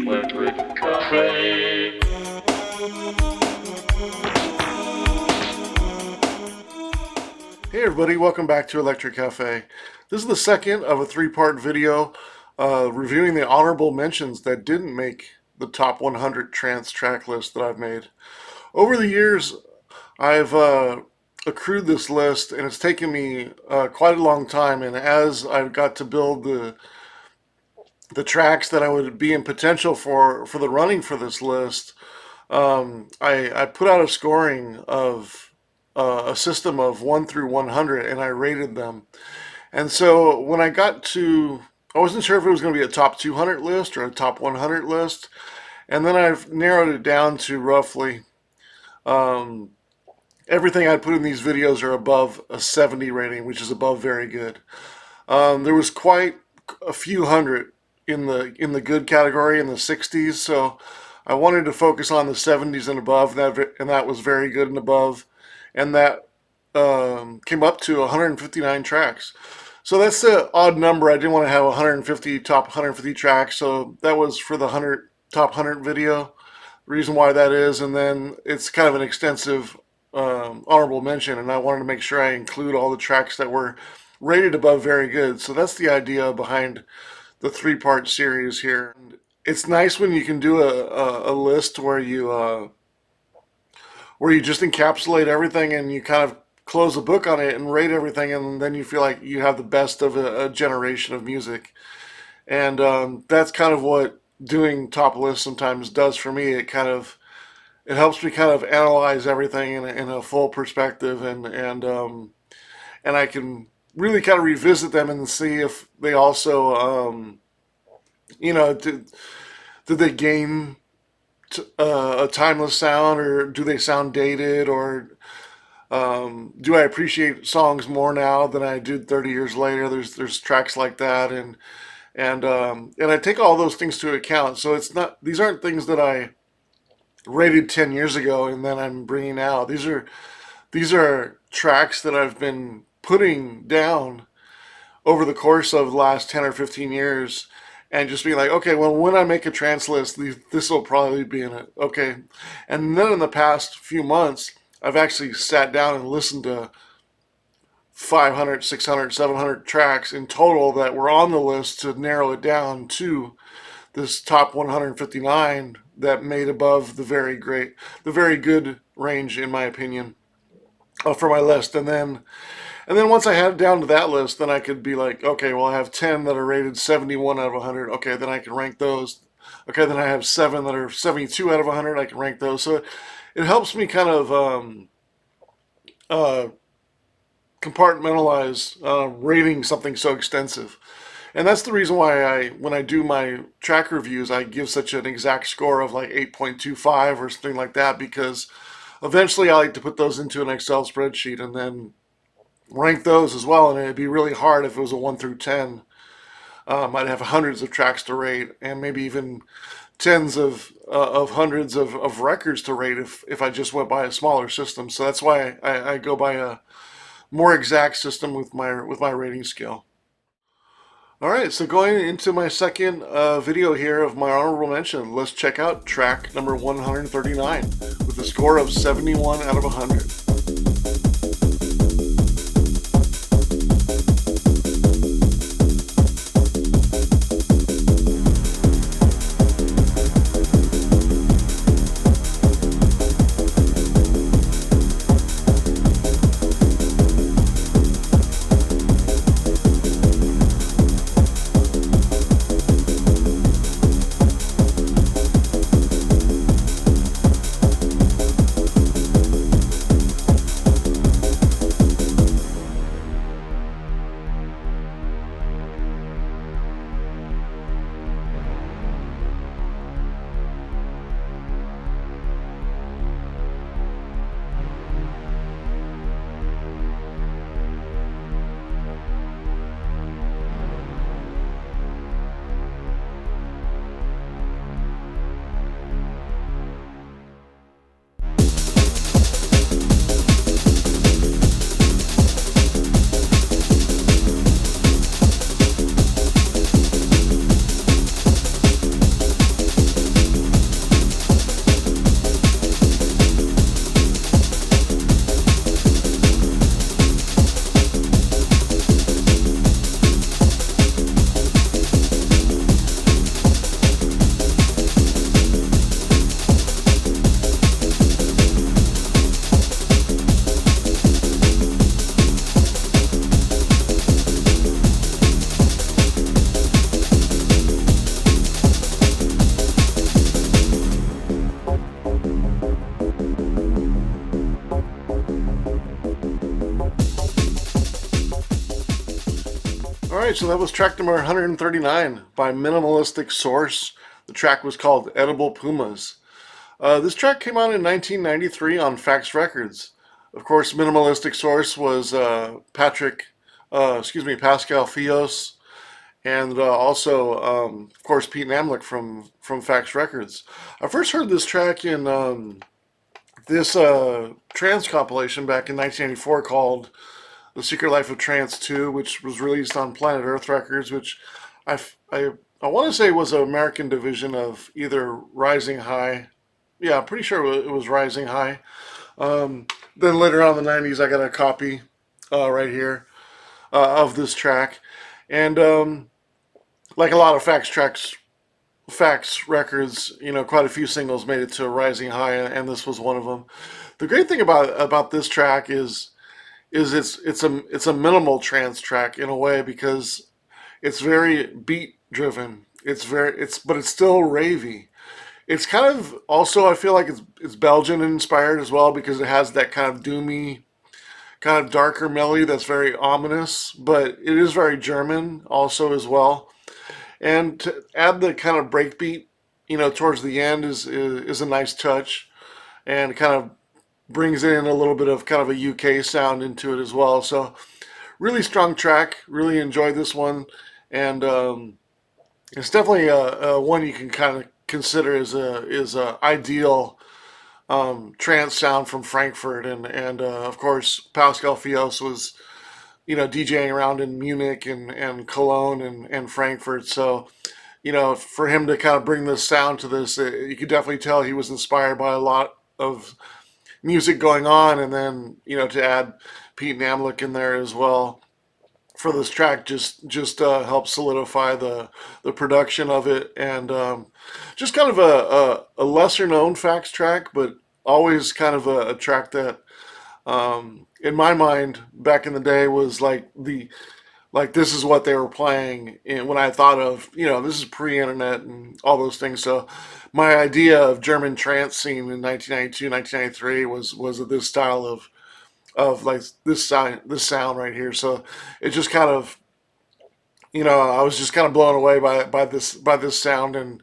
Electric Cafe. Hey everybody, welcome back to Electric Cafe. This is the second of a three-part video reviewing the honorable mentions that didn't make the top 100 trance track list that I've made. Over the years, I've accrued this list, and it's taken me quite a long time, and as I've got to build the tracks that I would be in potential for the running for this list, I put out a scoring of a system of 1 through 100, and I rated them. And so when I got to, I wasn't sure if it was going to be a top 200 list or a top 100 list, and then I've narrowed it down to roughly um, everything I put in these videos are above a 70 rating, which is above very good. There was quite a few hundred in the good category in the 60s, so I wanted to focus on the 70s and above, and that was very good and above, and that came up to 159 tracks. So that's the odd number. I didn't want to have 150 top 150 tracks, so that was for the 100 top 100 video. The reason why that is, and then it's kind of an extensive honorable mention, and I wanted to make sure I include all the tracks that were rated above very good. So that's the idea behind the three-part series here. It's nice when you can do a list where you just encapsulate everything and you kind of close the book on it and rate everything, and then you feel like you have the best of a generation of music. And that's kind of what doing top lists sometimes does for me. It helps me kind of analyze everything in a full perspective, and I can really kind of revisit them and see if they also did they gain a timeless sound, or do they sound dated, or do I appreciate songs more now than I did 30 years later? There's tracks like that, and I take all those things to account. So these aren't things that I rated 10 years ago and then I'm bringing out. These are tracks that I've been putting down over the course of the last 10 or 15 years, and just being like, okay, well, when I make a trance list, this will probably be in it. Okay. And then in the past few months, I've actually sat down and listened to 500, 600, 700 tracks in total that were on the list to narrow it down to this top 159 that made above the very good range, in my opinion, for my list. And then once I had it down to that list, then I could be like, okay, well, I have 10 that are rated 71 out of 100. Okay, then I can rank those. Okay, then I have 7 that are 72 out of 100. I can rank those. So it helps me kind of uh, compartmentalize rating something so extensive. And that's the reason why when I do my track reviews, I give such an exact score of like 8.25 or something like that, because eventually I like to put those into an Excel spreadsheet and then rank those as well. And it'd be really hard if it was a 1 through 10. I'd have hundreds of tracks to rate, and maybe even tens of hundreds of records to rate if I just went by a smaller system. So that's why I go by a more exact system with my rating scale. All right, so going into my second video here of my honorable mention, let's check out track number 139 with a score of 71 out of 100. Alright, so that was track number 139 by Minimalistic Source. The track was called Edible Pumas. This track came out in 1993 on Fax Records. Of course, Minimalistic Source was Pascal Fios, and also, of course, Pete Namlick from Fax Records. I first heard this track in this Trance compilation back in 1994 called The Secret Life of Trance 2, which was released on Planet Earth Records, which I, I, I want to say was an American division of either Rising High. Yeah, I'm pretty sure it was Rising High. Then later on in the 90s, I got a copy right here of this track. And like a lot of Fax Records, quite a few singles made it to Rising High, and this was one of them. The great thing about this track is it's a minimal trance track in a way because it's very beat driven. But it's still ravey. It's kind of also I feel like it's Belgian inspired as well because it has that kind of doomy, kind of darker melody that's very ominous, but it is very German also as well. And to add the kind of breakbeat, towards the end is a nice touch and kind of brings in a little bit of kind of a UK sound into it as well. So really strong track. Really enjoyed this one, and it's definitely a one you can kind of consider as a ideal trance sound from Frankfurt, and of course Pascal Fios was DJing around in Munich and Cologne and Frankfurt. So for him to kind of bring this sound to this, you could definitely tell he was inspired by a lot of music going on, and then to add Pete Namlick in there as well for this track just helps solidify the production of it, and just kind of a lesser known Fax track, but always kind of a track that in my mind back in the day was like this is what they were playing and when I thought of this is pre-internet and all those things. So my idea of German trance scene in 1992 1993 was this style of like this sound right here. So it just kind of I was just kind of blown away by this sound, and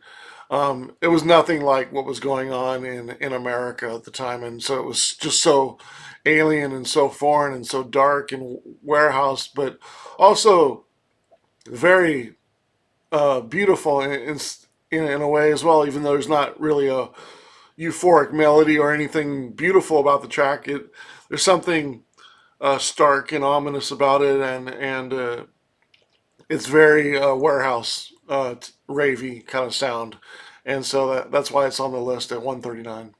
it was nothing like what was going on in America at the time, and so it was just so alien and so foreign and so dark and warehouse, but also very beautiful in a way as well. Even though there's not really a euphoric melody or anything beautiful about the track, there's something stark and ominous about it, and it's very warehouse ravey kind of sound, and so that's why it's on the list at 139.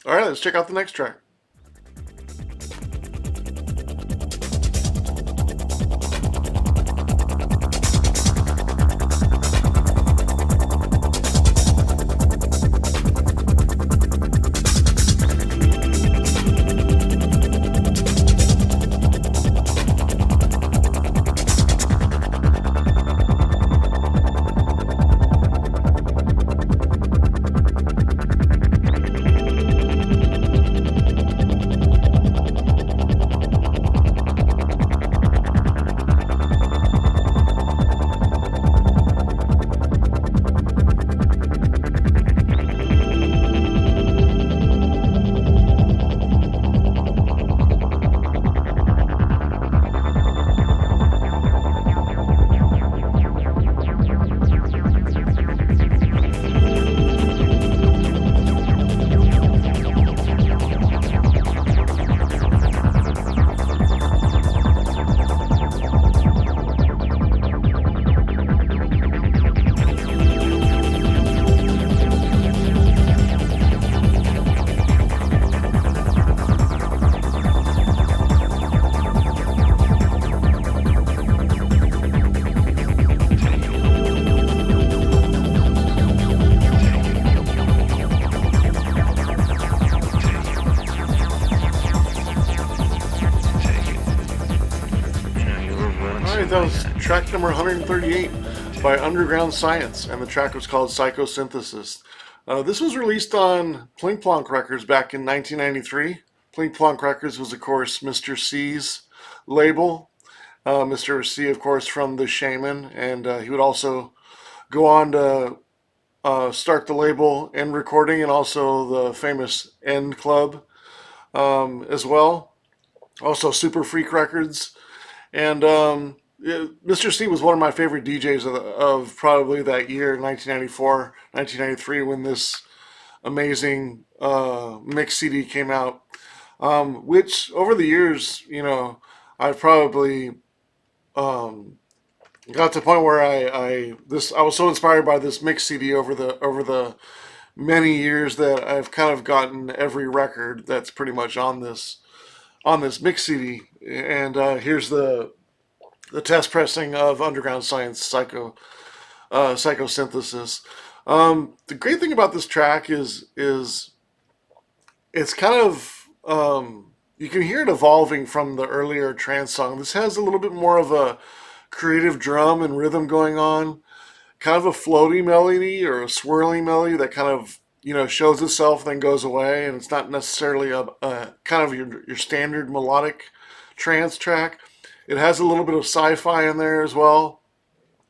All right, let's check out the next track. That was track number 138 by Underground Science, and the track was called Psychosynthesis. This was released on Plink Plonk Records back in 1993. Plink Plonk Records was, of course, Mr. C's label, Mr. C, of course, from The Shaman, and he would also go on to start the label End Recording and also the famous End Club as well. Also, Super Freak Records. And yeah, Mr. C was one of my favorite DJs of probably that year, 1994, 1993, when this amazing mix CD came out. Which over the years, I've probably um, got to the point where I was so inspired by this mix CD over the many years that I've kind of gotten every record that's pretty much on this mix CD. And here's the test pressing of Underground Science Psychosynthesis. The great thing about this track is it's kind of you can hear it evolving from the earlier trance song. This has a little bit more of a creative drum and rhythm going on, kind of a floaty melody or a swirling melody that kind of shows itself then goes away, and it's not necessarily a kind of your standard melodic trance track. It has a little bit of sci-fi in there as well,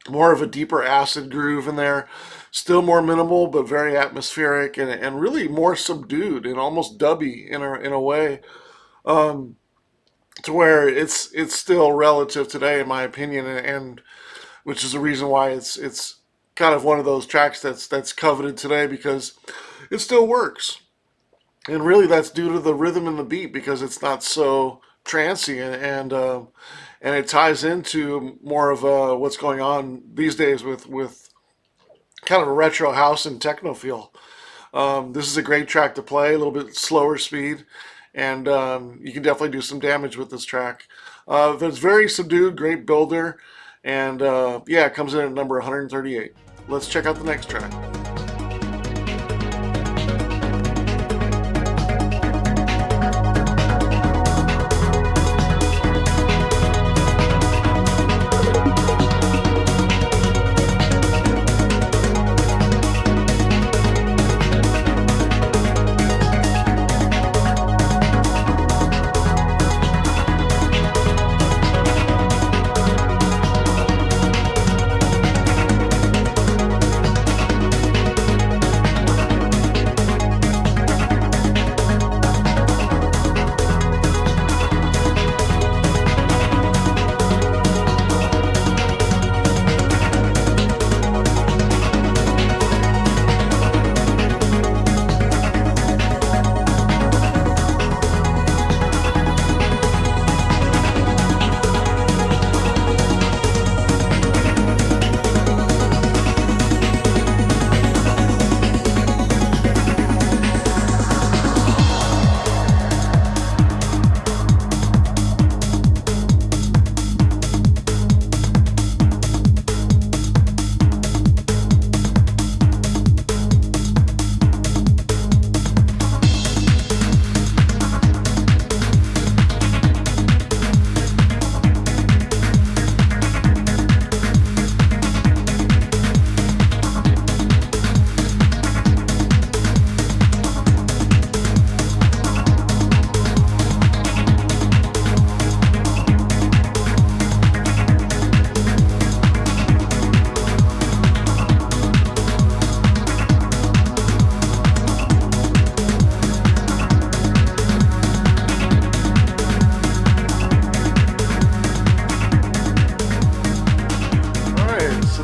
more of a deeper acid groove in there, still more minimal but very atmospheric and really more subdued and almost dubby in a way, um, to where it's still relative today in my opinion, and which is the reason why it's kind of one of those tracks that's coveted today because it still works. And really that's due to the rhythm and the beat because it's not so trancy, and it ties into more of what's going on these days with kind of a retro house and techno feel. This is a great track to play, a little bit slower speed, and you can definitely do some damage with this track. It's very subdued, great builder, and yeah, it comes in at number 138. Let's check out the next track.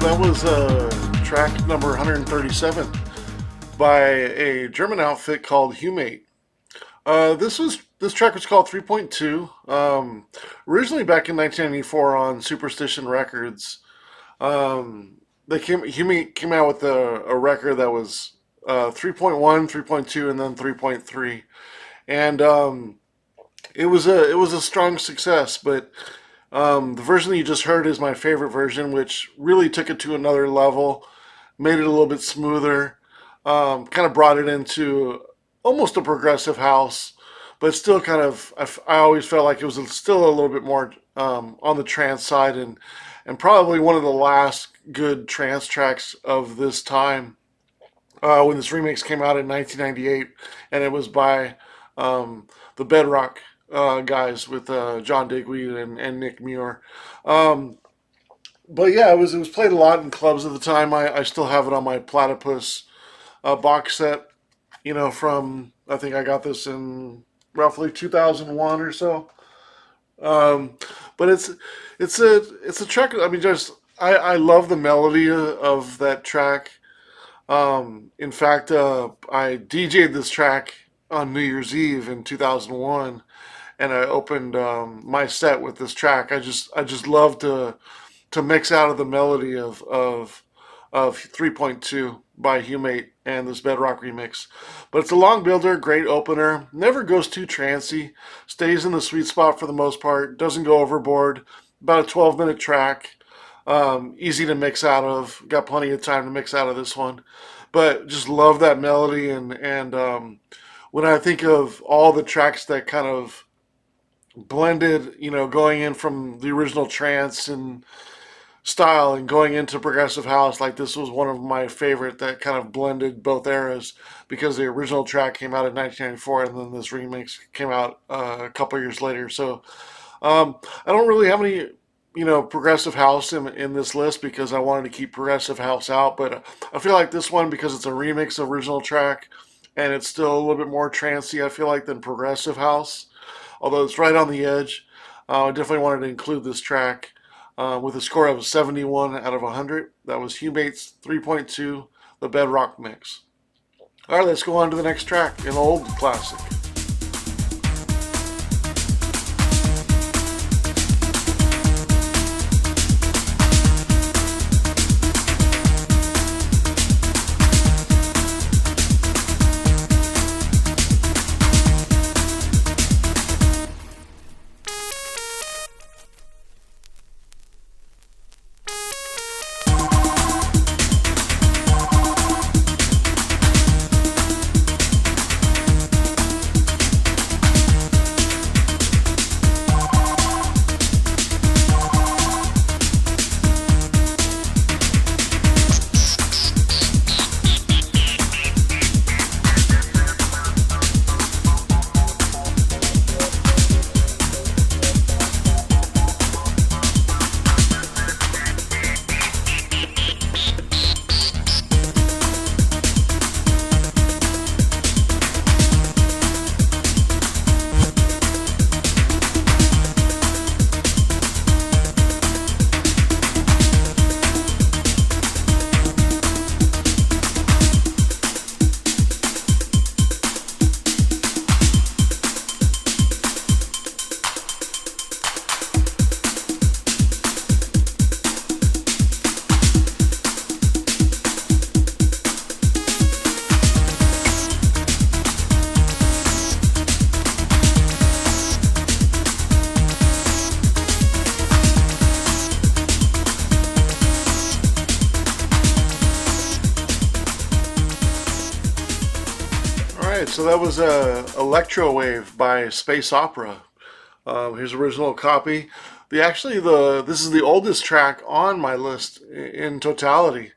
That was track number 137 by a German outfit called Humate. This track was called 3.2. Originally back in 1994 on Superstition Records. Humate came out with a record that was 3.1, 3.2, and then 3.3, and it was a strong success, but the version that you just heard is my favorite version, which really took it to another level, made it a little bit smoother, kind of brought it into almost a progressive house, but still kind of, I always felt like it was still a little bit more on the trance side, and probably one of the last good trance tracks of this time, when this remix came out in 1998, and it was by the Bedrock guys with John Digweed and Nick Muir. Um, but yeah, it was played a lot in clubs at the time. I still have it on my Platypus box set. From I think I got this in roughly 2001 or so. Um, but it's a track. I mean, just I love the melody of that track. In fact, I DJ'd this track on New Year's Eve in 2001, and I opened my set with this track. I just love to mix out of the melody of 3.2 by Humate and this Bedrock remix. But it's a long builder, great opener, never goes too trancy, stays in the sweet spot for the most part, doesn't go overboard. About a 12-minute track, easy to mix out of. Got plenty of time to mix out of this one, but just love that melody and when I think of all the tracks that kind of blended, going in from the original trance and style and going into progressive house, like this was one of my favorite that kind of blended both eras because the original track came out in 1994 and then this remix came out a couple years later. So I don't really have any progressive house in this list because I wanted to keep progressive house out, but I feel like this one, because it's a remix of original track and it's still a little bit more trancey, I feel like, than progressive house, although it's right on the edge. I definitely wanted to include this track with a score of 71 out of 100. That was Humate's 3.2, the Bedrock Mix. All right, let's go on to the next track, an old classic. All right, so that was Electro Wave by Space Opera. Here's original copy. The this is the oldest track on my list in totality.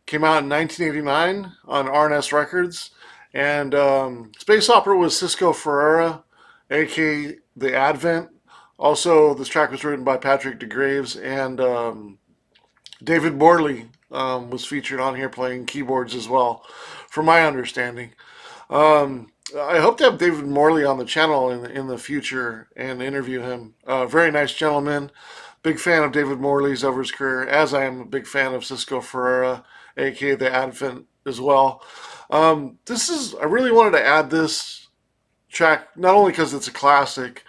Came out in 1989 on R&S Records, and Space Opera was Cisco Ferreira, aka the Advent. Also, this track was written by Patrick DeGraves, and David Morley was featured on here playing keyboards as well, from my understanding. I hope to have David Morley on the channel in the future and interview him. Very nice gentleman. Big fan of David Morley's over his career, as I am a big fan of Cisco Ferreira, aka the Advent, as well. I really wanted to add this track not only because it's a classic,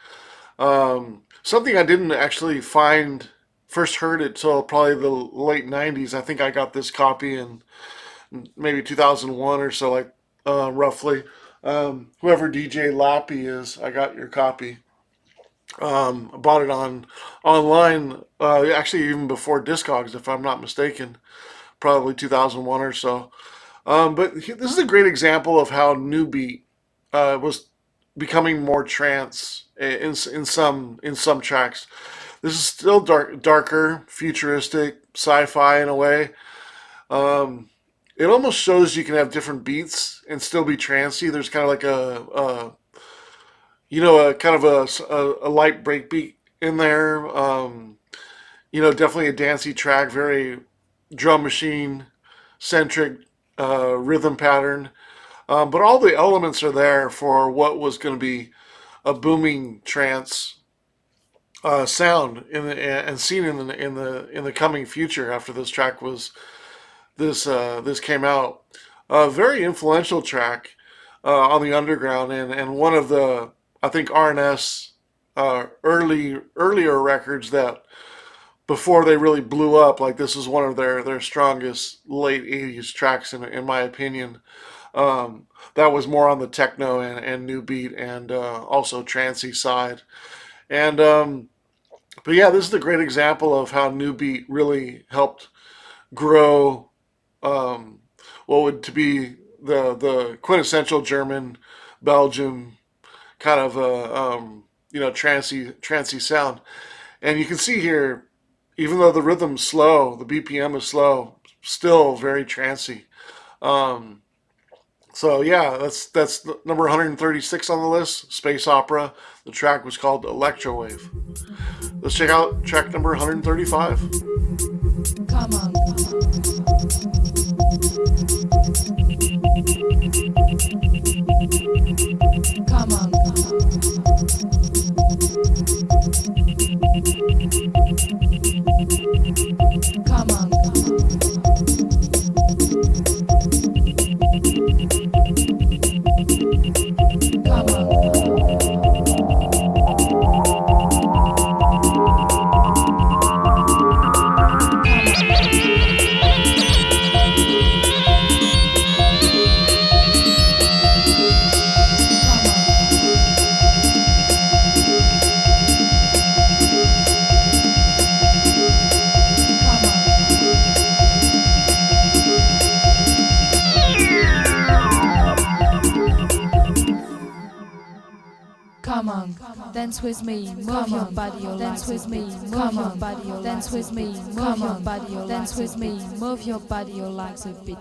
something I didn't actually find first heard it till probably the late 90s. I think I got this copy in maybe 2001 or so, like roughly. Whoever DJ Lappy is, I got your copy. I bought it on online, actually even before Discogs, if I'm not mistaken, probably 2001 or so. But this is a great example of how New Beat was becoming more trance in some tracks. This is still darker, futuristic, sci-fi in a way. Um, it almost shows you can have different beats and still be trancey. There's kind of like kind of a light breakbeat in there. Definitely a dancey track, very drum machine centric rhythm pattern. But all the elements are there for what was going to be a booming trance sound and seen in the coming future after this came out. A very influential track on the underground and one of the I think R&S earlier records that before they really blew up. Like this is one of their strongest late '80s tracks in my opinion. That was more on the techno and new beat and also trancey side. And but yeah, this is a great example of how new beat really helped grow um, what would to be the quintessential German, Belgian kind of trancey sound. And you can see here, even though the rhythm's slow, the BPM is slow, still very trancey. Um, so yeah, that's number 136 on the list, Space Opera. The track was called Electrowave. Let's check out track number 135. Come on. Come on. Come on. Come on. Come on. Come on. Come on, dance with me, move your body, dance with me, move your body, dance with me, move your body, dance with me, move your body, your legs a bit.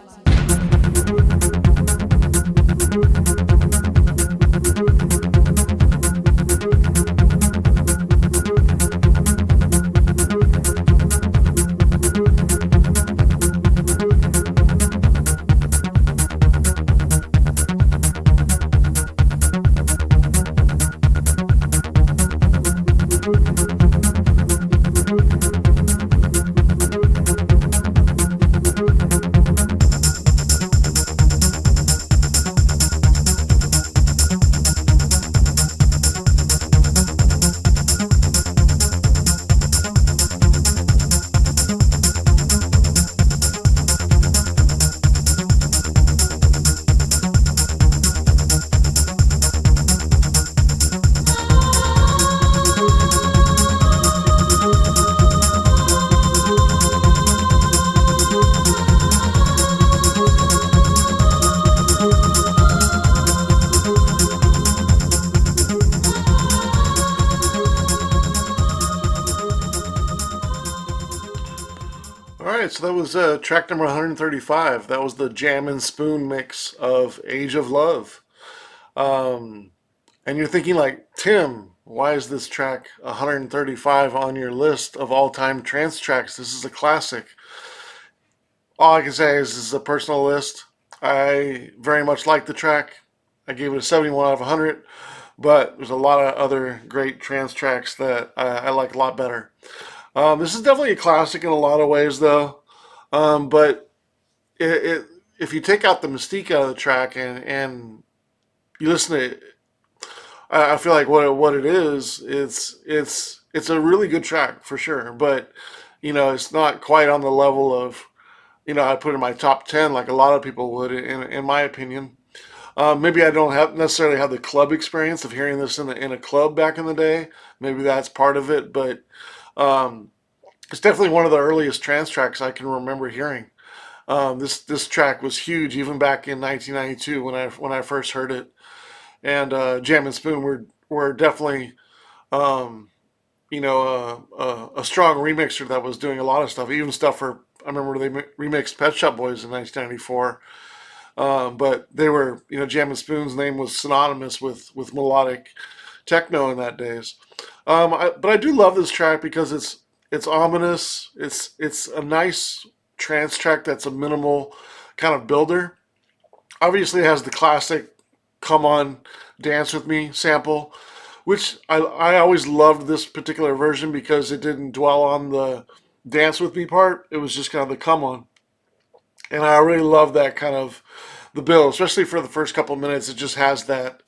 All right, so that was track number 135. That was the Jam and Spoon mix of Age of Love. Um, and you're thinking like, Tim, why is this track 135 on your list of all-time trance tracks? This is a classic. All I can say is this is a personal list. I very much like the track. I gave it a 71 out of 100, but there's a lot of other great trance tracks that I like a lot better. This is definitely a classic in a lot of ways, though. But if you take out the mystique out of the track and you listen to it, I feel like what it is, it's a really good track for sure. But it's not quite on the level of I put it in my top 10 like a lot of people would in my opinion. Maybe I don't have necessarily have the club experience of hearing this in a club back in the day. Maybe that's part of it, but um, it's definitely one of the earliest trance tracks I can remember hearing. This track was huge even back in 1992 when I first heard it, and Jam and Spoon were definitely um, a strong remixer that was doing a lot of stuff, even stuff for I remember they remixed Pet Shop Boys in 1994. But they were Jam and Spoon's name was synonymous with melodic techno in that days. But I do love this track because it's ominous. It's a nice trance track that's a minimal kind of builder. Obviously, it has the classic "Come On, Dance with Me" sample, which I always loved this particular version because it didn't dwell on the dance with me part. It was just kind of the "Come On," and I really love that kind of the build, especially for the first couple of minutes. It just has that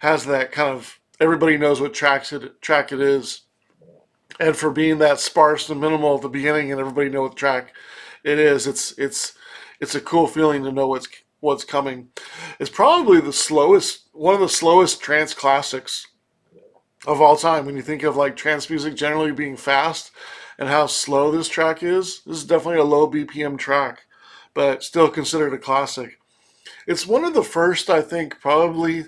kind of everybody knows what track it is, and for being that sparse and minimal at the beginning, and everybody know what track it is, it's a cool feeling to know what's coming. It's probably one of the slowest trance classics of all time. When you think of like trance music generally being fast and how slow this track is, this is definitely a low BPM track, but still considered a classic. It's one of the first, I think, probably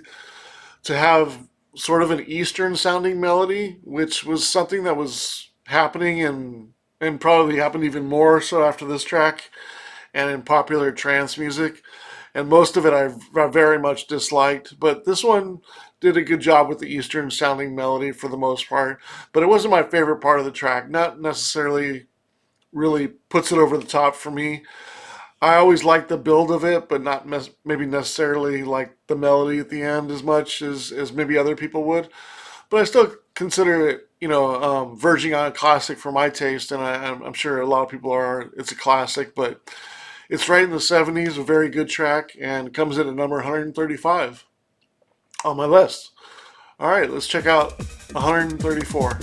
to have sort of an Eastern sounding melody, which was something that was happening and probably happened even more so after this track and in popular trance music. And most of it I very much disliked, but this one did a good job with the Eastern sounding melody for the most part. But it wasn't my favorite part of the track. Not necessarily really puts it over the top for me. I always liked the build of it, but not maybe necessarily like the melody at the end as much as maybe other people would. But I still consider it, verging on a classic for my taste, and I'm sure a lot of people are. It's a classic, but it's right in the 70s, a very good track, and comes in at number 135 on my list. All right, let's check out 134.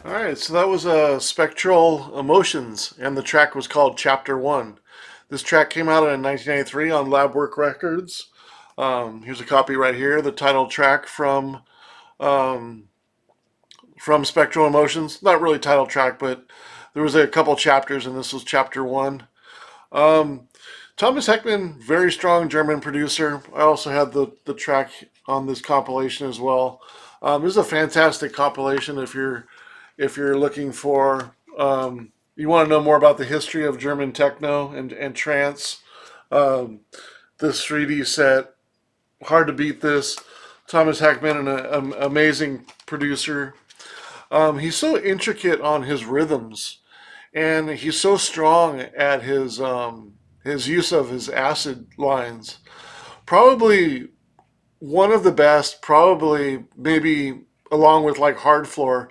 Alright, so that was Spectral Emotions, and the track was called Chapter 1. This track came out in 1993 on Labwork Records. Here's a copy right here, the title track um, from Spectral Emotions. Not really title track, but there was a couple chapters, and this was Chapter 1. Um, Thomas Heckman, very strong German producer. I also had the track on this compilation as well. This is a fantastic compilation if you're looking for you want to know more about the history of German techno and trance. Um, this 3D set, hard to beat this. Thomas Heckman, an amazing producer. He's so intricate on his rhythms, and he's so strong at his use of his acid lines. Probably one of the best. Probably maybe along with like Hard Floor,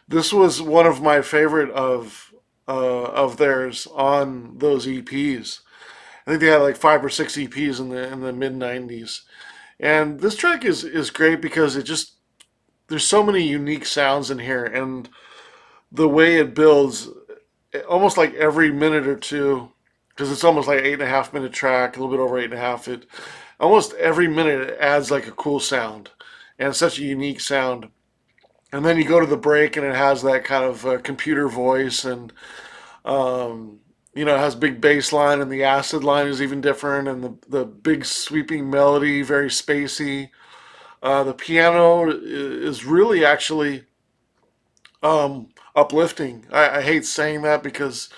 This was one of my favorite of theirs on those EPs. I think they had like 5 or 6 EPs in the mid '90s. And this track is great because it just there's so many unique sounds in here, and the way it builds, almost like every minute or two, because it's almost like 8.5 minute track, a little bit over 8.5. It almost every minute it adds like a cool sound, and such a unique sound. And then you go to the break, and it has that kind of computer voice, and um, it has big bass line, and the acid line is even different, and the big sweeping melody, very spacey. The piano is really actually uplifting. I hate saying that because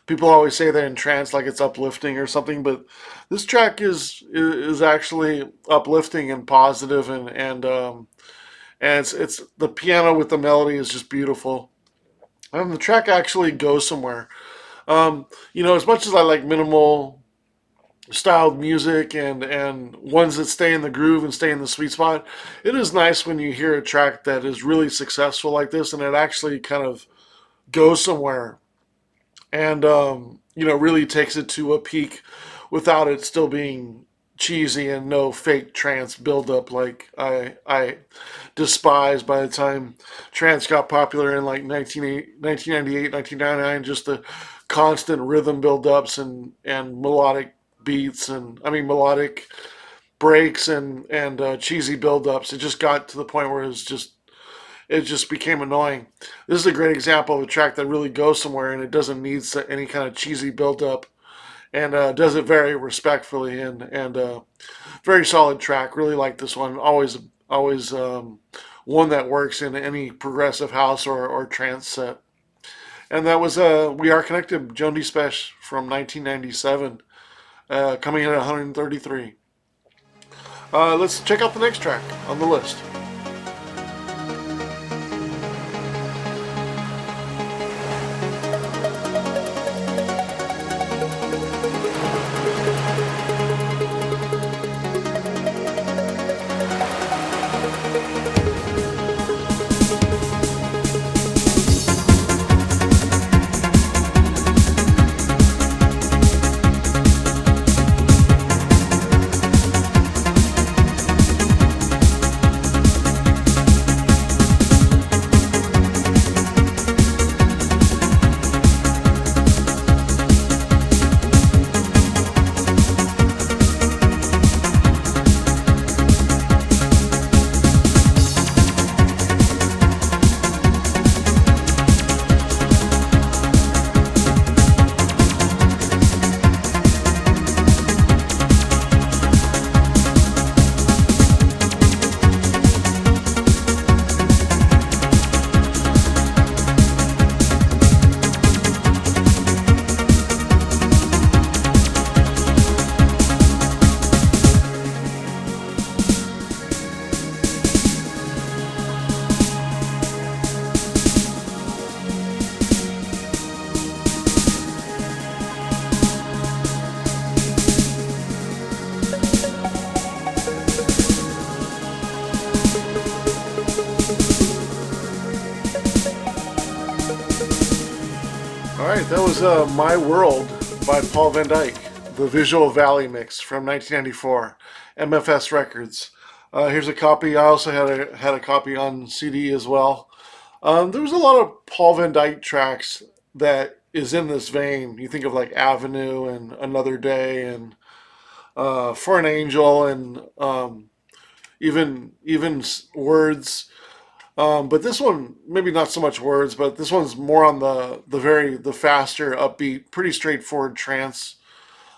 people always say that in trance like it's uplifting or something, but this track is actually uplifting and positive, and it's the piano with the melody is just beautiful, and the track actually goes somewhere. As much as I like minimal styled music and ones that stay in the groove and stay in the sweet spot, it is nice when you hear a track that is really successful like this and it actually kind of goes somewhere and really takes it to a peak without it still being cheesy and no fake trance buildup like I despise by the time trance got popular in like 1998, 1999. Just the constant rhythm buildups and melodic beats, and I mean melodic breaks and cheesy buildups. It just got to the point where it just became annoying. This is a great example of a track that really goes somewhere and it doesn't need any kind of cheesy buildup, and does it very respectfully, and very solid track. Really like this one. Always one that works in any progressive house or trance set. And that was We Are Connected, Joan D. Special from 1997, coming in at 133. Let's check out the next track on the list. All right, that was My World by Paul Van Dyke, the Visual Valley mix from 1994, MFS Records. Here's a copy. I also had a copy on CD as well. There was a lot of Paul Van Dyke tracks that is in this vein. You think of like Avenue and Another Day and For an Angel and even Words. But this one, maybe not so much words, but this one's more on the faster, upbeat, pretty straightforward trance.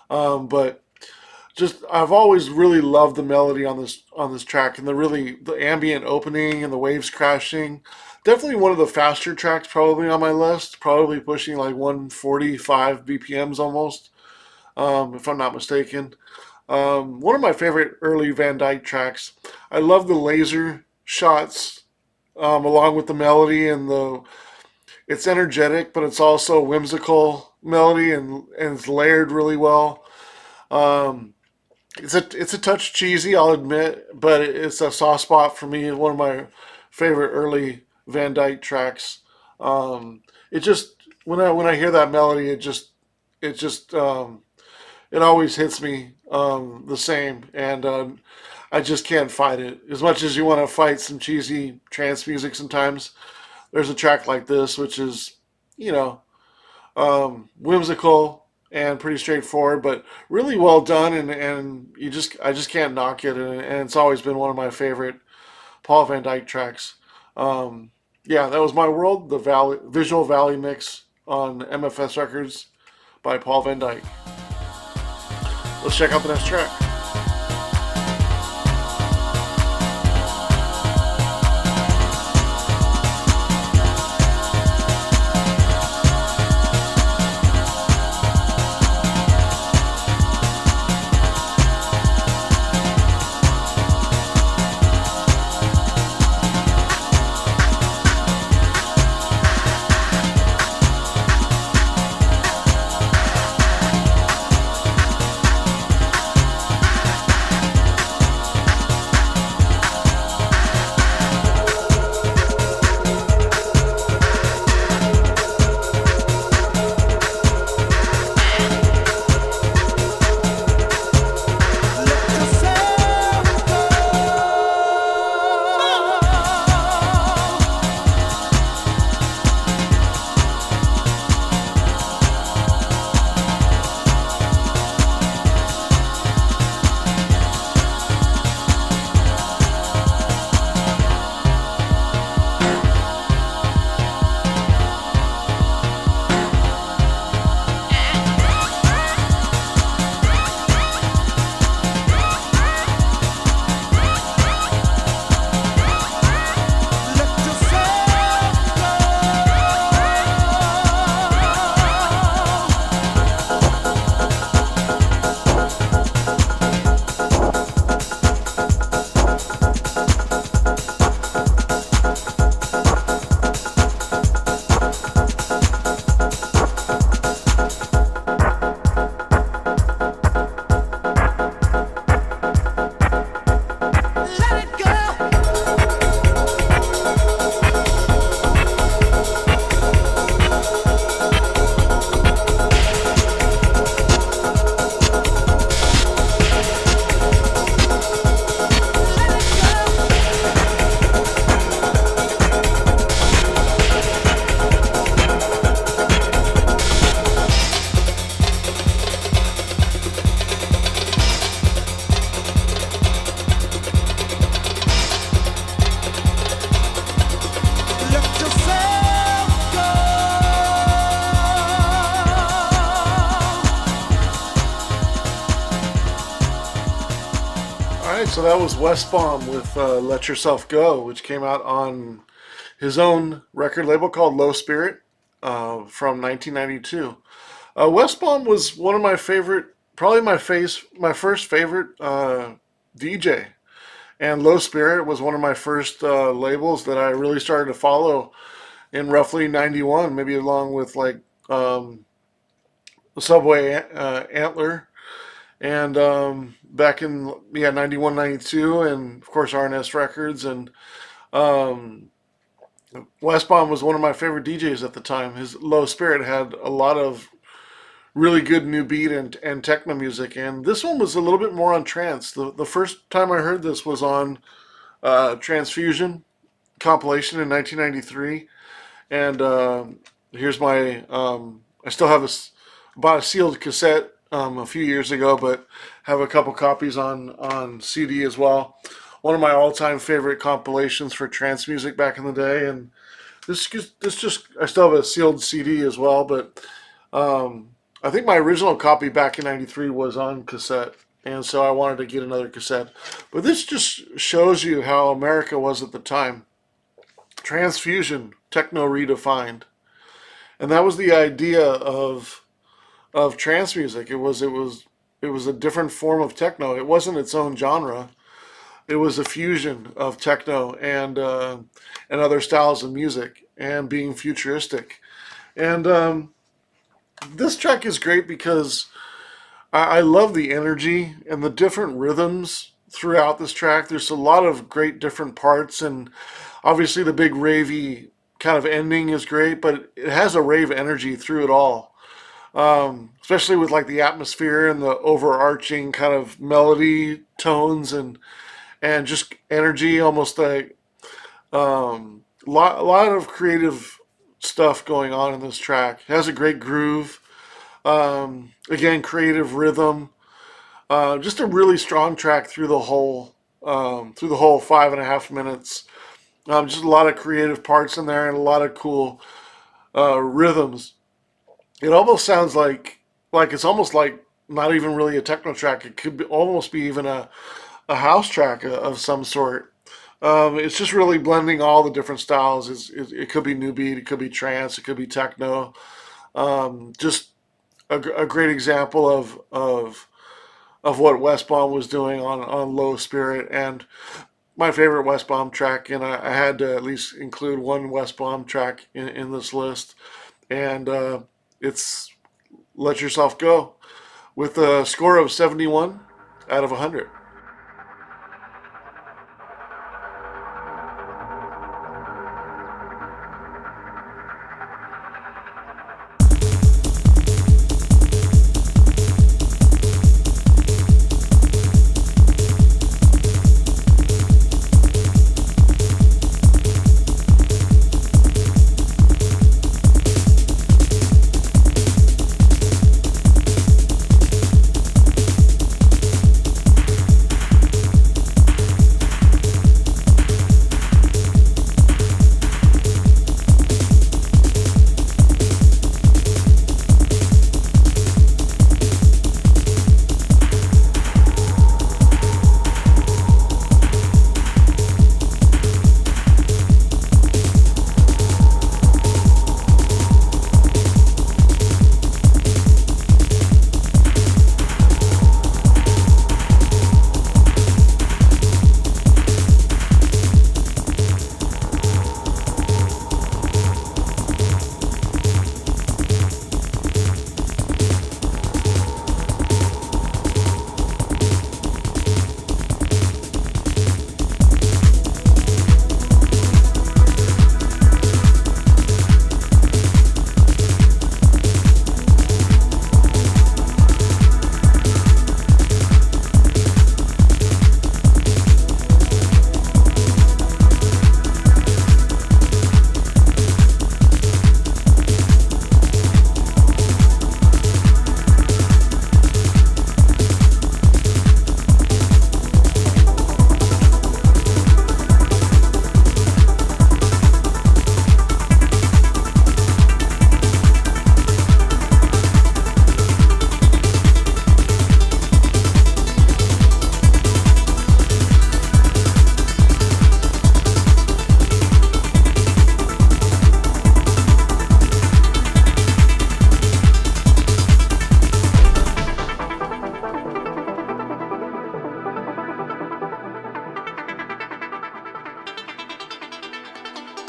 But just I've always really loved the melody on this track, and the ambient opening and the waves crashing. Definitely one of the faster tracks probably on my list, probably pushing like 145 BPMs almost, if I'm not mistaken. One of my favorite early Van Dyke tracks. I love the laser shots along with the melody and the it's energetic, but it's also whimsical melody and it's layered really well. Um, it's a touch cheesy, I'll admit, but it's a soft spot for me. One of my favorite early Van Dyke tracks. It just when I hear that melody, it just it always hits me the same, and I just can't fight it. As much as you want to fight some cheesy trance music, sometimes there's a track like this, which is, you know, whimsical and pretty straightforward, but really well done, and I just can't knock it, and it's always been one of my favorite Paul Van Dyke tracks. Um, yeah, that was My World, the Visual Valley mix on MFS Records by Paul Van Dyke. Let's check out the next track. Alright, so that was Westbaum with Let Yourself Go, which came out on his own record label called Low Spirit from 1992. Westbaum was one of my favorite, probably my first favorite DJ. And Low Spirit was one of my first labels that I really started to follow in roughly 91, maybe along with like the Subway Antler, and back in, yeah, 91, 92, and of course RNS Records. And um, Westbaum was one of my favorite DJs at the time. His Low Spirit had a lot of really good new beat and techno music, and this one was a little bit more on trance. The first time I heard this was on Transfusion compilation in 1993, and here's my I still have bought a sealed cassette a few years ago, but have a couple copies on CD as well. One of my all-time favorite compilations for trance music back in the day, and this just I still have a sealed CD as well, but I think my original copy back in '93 was on cassette, and so I wanted to get another cassette. But this just shows you how America was at the time. Transfusion, techno redefined, and that was the idea of trance music. It was a different form of techno. It wasn't its own genre. It was a fusion of techno and other styles of music and being futuristic. And this track is great because I love the energy and the different rhythms throughout this track. There's a lot of great different parts, and obviously the big ravey kind of ending is great, but it has a rave energy through it all. Especially with like the atmosphere and the overarching kind of melody tones and just energy, almost like a lot of creative stuff going on in this track. It has a great groove. Again, creative rhythm. Just a really strong track through the whole 5.5 minutes. Just a lot of creative parts in there and a lot of cool rhythms. It almost sounds like it's almost like not even really a techno track. It could almost be even a house track of some sort. It's just really blending all the different styles. It could be new beat, it could be trance, it could be techno. Just a great example of what Westbaum was doing on Low Spirit, and my favorite Westbaum track. And I had to at least include one Westbaum track in this list, and it's Let Yourself Go with a score of 71 out of 100.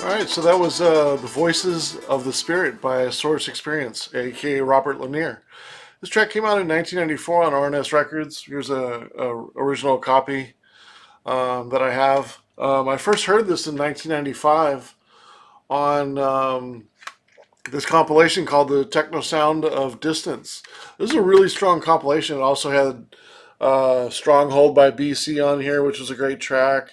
All right, so that was The Voices of the Spirit by Source Experience, aka Robert Lanier. This track came out in 1994 on RNS Records. Here's a original copy that I have. I first heard this in 1995 on this compilation called The Techno Sound of Distance. This is a really strong compilation. It also had Stronghold by BC on here, which was a great track.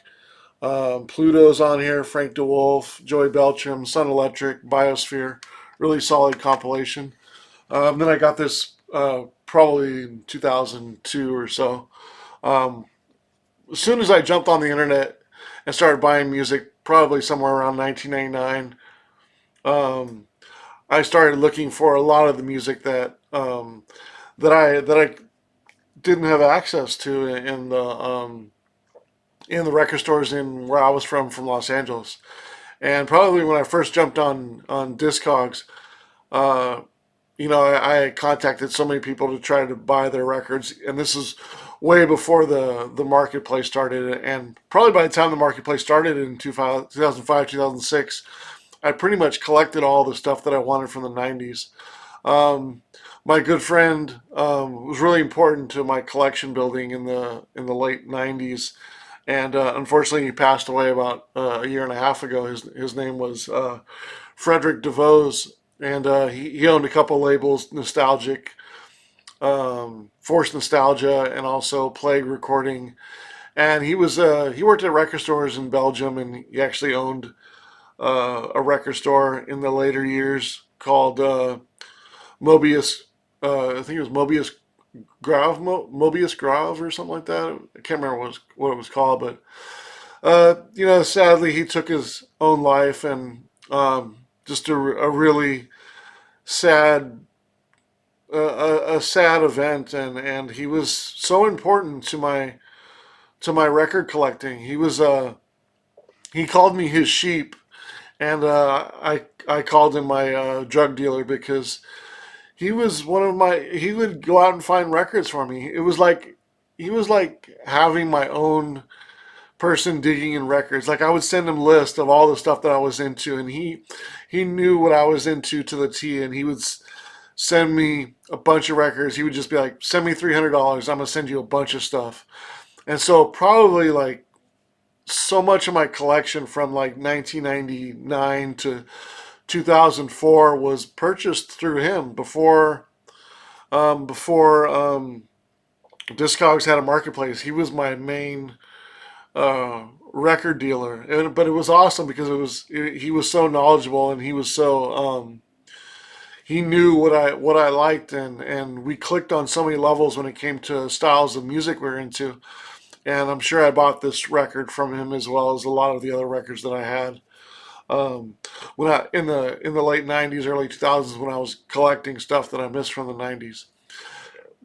Pluto's on here, Frank DeWolf, Joey Beltram, Sun Electric, Biosphere. Really solid compilation. Then I got this probably in 2002 or so. Um, as soon as I jumped on the internet and started buying music, probably somewhere around 1999, um, I started looking for a lot of the music that I didn't have access to in the record stores in where I was from Los Angeles. And probably when I first jumped on Discogs, uh, I contacted so many people to try to buy their records, and this is way before the marketplace started. And probably by the time the marketplace started in 2005, 2006, I pretty much collected all the stuff that I wanted from the 90s. Um, my good friend was really important to my collection building in the late 90s, And unfortunately, he passed away about a year and a half ago. His name was Frederick DeVos, and he owned a couple labels, Nostalgic, Forced Nostalgia, and also Plague Recording. And he worked at record stores in Belgium, and he actually owned a record store in the later years called Mobius. I think it was Mobius Grave or something like that. I can't remember what it was called, but sadly he took his own life, and just a really sad a sad event, and he was so important to my record collecting. He called me his sheep, and I called him my drug dealer because he was one of my. He would go out and find records for me. It was like he was like having my own person digging in records. Like I would send him lists of all the stuff that I was into, and he knew what I was into to the T, and he would send me a bunch of records. He would just be like, "Send me $300. I'm gonna send you a bunch of stuff." And so probably like so much of my collection from like 1999 to 2004 was purchased through him before Discogs had a marketplace. He was my main record dealer, but it was awesome because he was so knowledgeable, and he was so he knew what I liked, and we clicked on so many levels when it came to styles of music we were into. And I'm sure I bought this record from him as well as a lot of the other records that I had. Um, when I in the late '90s, early 2000s, when I was collecting stuff that I missed from the '90s.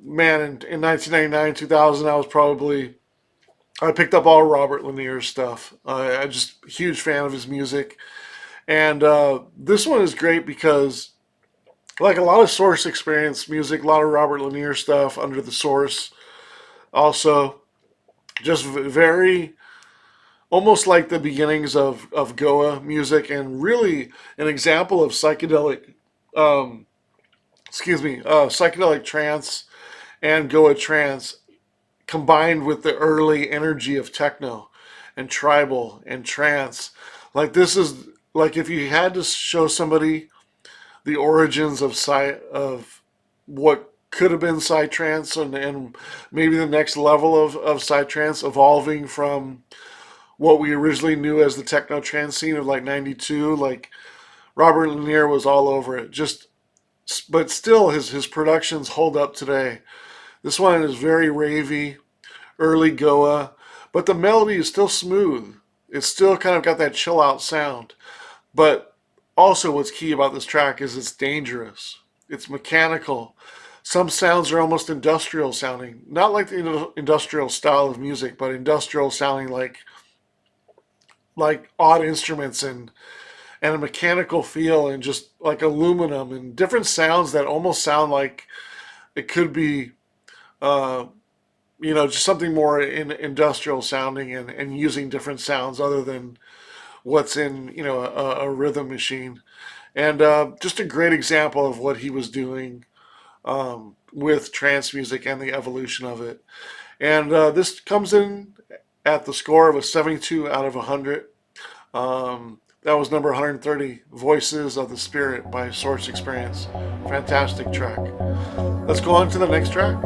Man, in 1999, 2000, I picked up all Robert Lanier's stuff. I just huge fan of his music, and this one is great because like a lot of Source experience music, a lot of Robert Lanier stuff under the Source. Also, just very almost like the beginnings of Goa music, and really an example of um, psychedelic trance and Goa trance combined with the early energy of techno and tribal and trance. Like this is like if you had to show somebody the origins of what could have been psytrance, and maybe the next level of psytrance evolving from what we originally knew as the techno trance scene of like 92. Like Robert Lanier was all over it, just but still his productions hold up today. This one is very ravey, early Goa, but the melody is still smooth. It's still kind of got that chill out sound. But also, what's key about this track is it's dangerous. It's mechanical. Some sounds are almost industrial sounding, not like the industrial style of music, but industrial sounding like odd instruments and a mechanical feel, and just like aluminum and different sounds that almost sound like it could be uh, just something more industrial sounding, and using different sounds other than what's in a rhythm machine. And just a great example of what he was doing with trance music and the evolution of it. And this comes in at the score of a 72 out of 100. That was number 130, Voices of the Spirit by Source Experience. Fantastic track. Let's go on to the next track.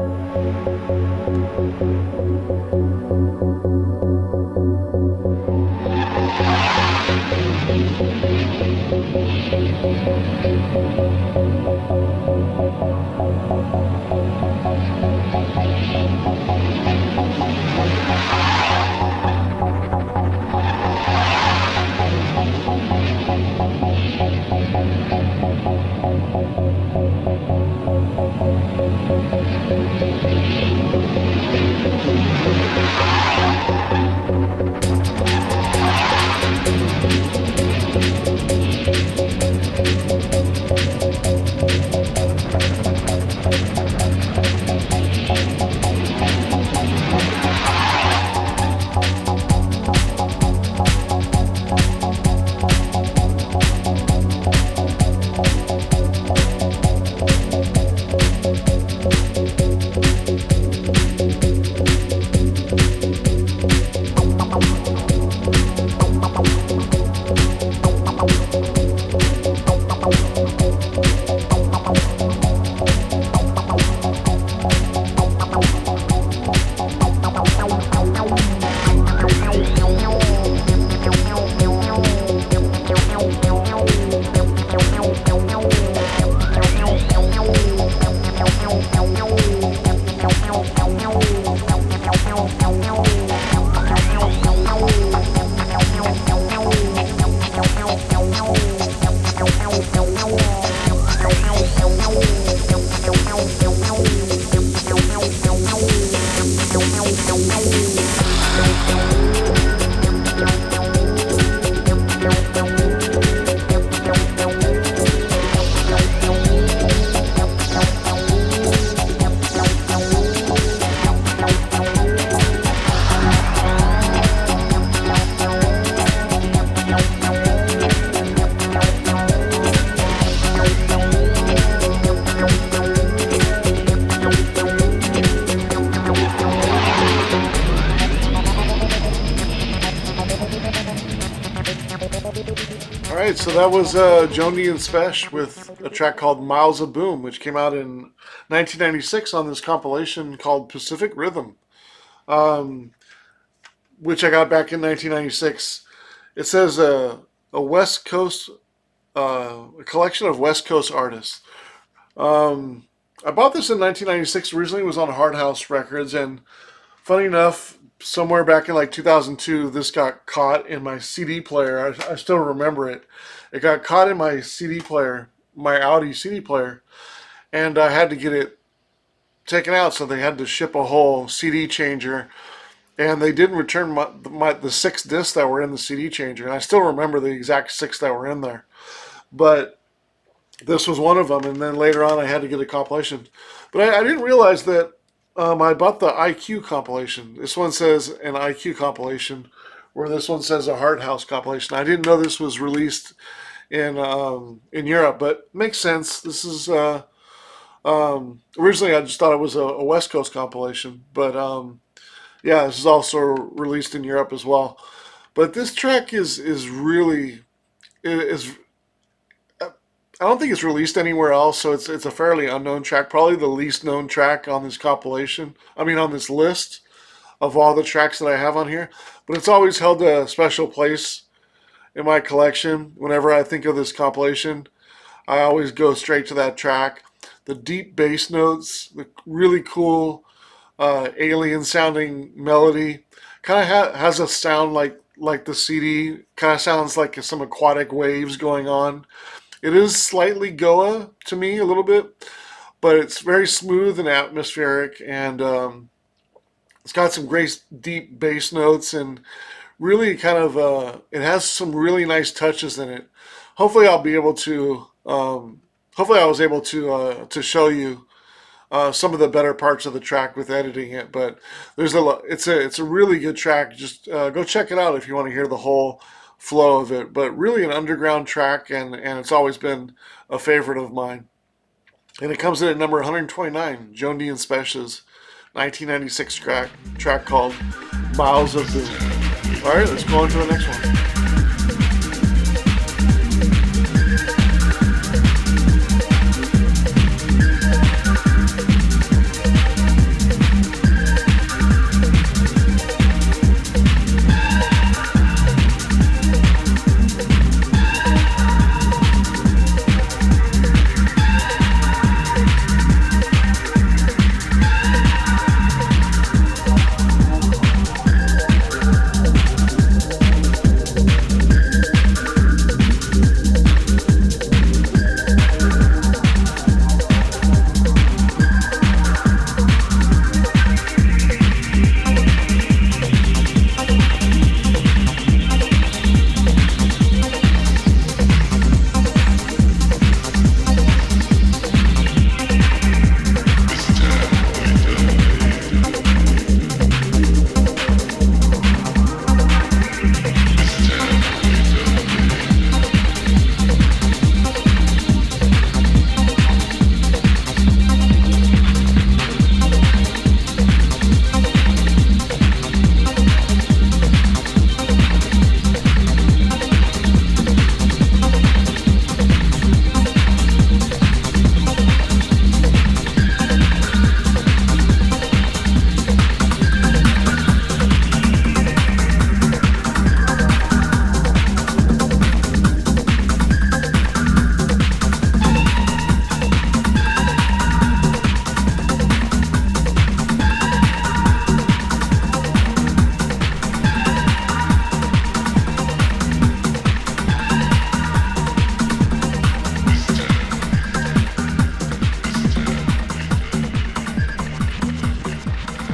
Alright, so that was Joni and Spesh with a track called Miles of Boom, which came out in 1996 on this compilation called Pacific Rhythm, which I got back in 1996. It says a West Coast, a collection of West Coast artists. I bought this in 1996. Originally, it was on Hard House Records, and funny enough, somewhere back in like 2002, this got caught in my CD player. I still remember it. It got caught in my CD player, my Audi CD player, and I had to get it taken out. So they had to ship a whole CD changer, and they didn't return the 6 discs that were in the CD changer. And I still remember the exact 6 that were in there, but this was one of them. And then later on, I had to get a compilation, but I didn't realize that. I bought the IQ compilation. This one says an IQ compilation, where this one says a Hard House compilation. I didn't know this was released in Europe, but makes sense. This is originally I just thought it was a West Coast compilation, but yeah, this is also released in Europe as well. But this track is really is. I don't think it's released anywhere else, so it's a fairly unknown track. Probably the least known track on this compilation. I mean, on this list of all the tracks that I have on here. But it's always held a special place in my collection. Whenever I think of this compilation, I always go straight to that track. The deep bass notes, the really cool alien sounding melody, kind of has a sound like the CD. Kind of sounds like some aquatic waves going on. It is slightly Goa to me, a little bit, but it's very smooth and atmospheric, and it's got some great deep bass notes, and really kind of it has some really nice touches in it. Hopefully, I'll be able to. Hopefully, I was able to show you some of the better parts of the track with editing it. But it's a really good track. Just go check it out if you want to hear the whole flow of it, but really an underground track, and it's always been a favorite of mine. And it comes in at number 129, Joni and Spesh's 1996 track called Miles of Boom. All right, let's go on to the next one.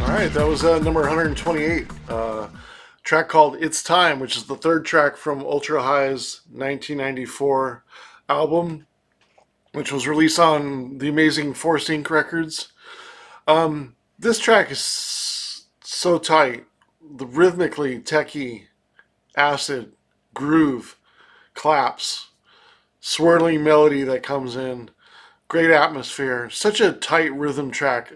Right, that was number 128, track called It's Time, which is the third track from Ultra High's 1994 album, which was released on the amazing Force Inc. Records. This track is so tight. The rhythmically techy, acid, groove, claps, swirling melody that comes in, great atmosphere, such a tight rhythm track.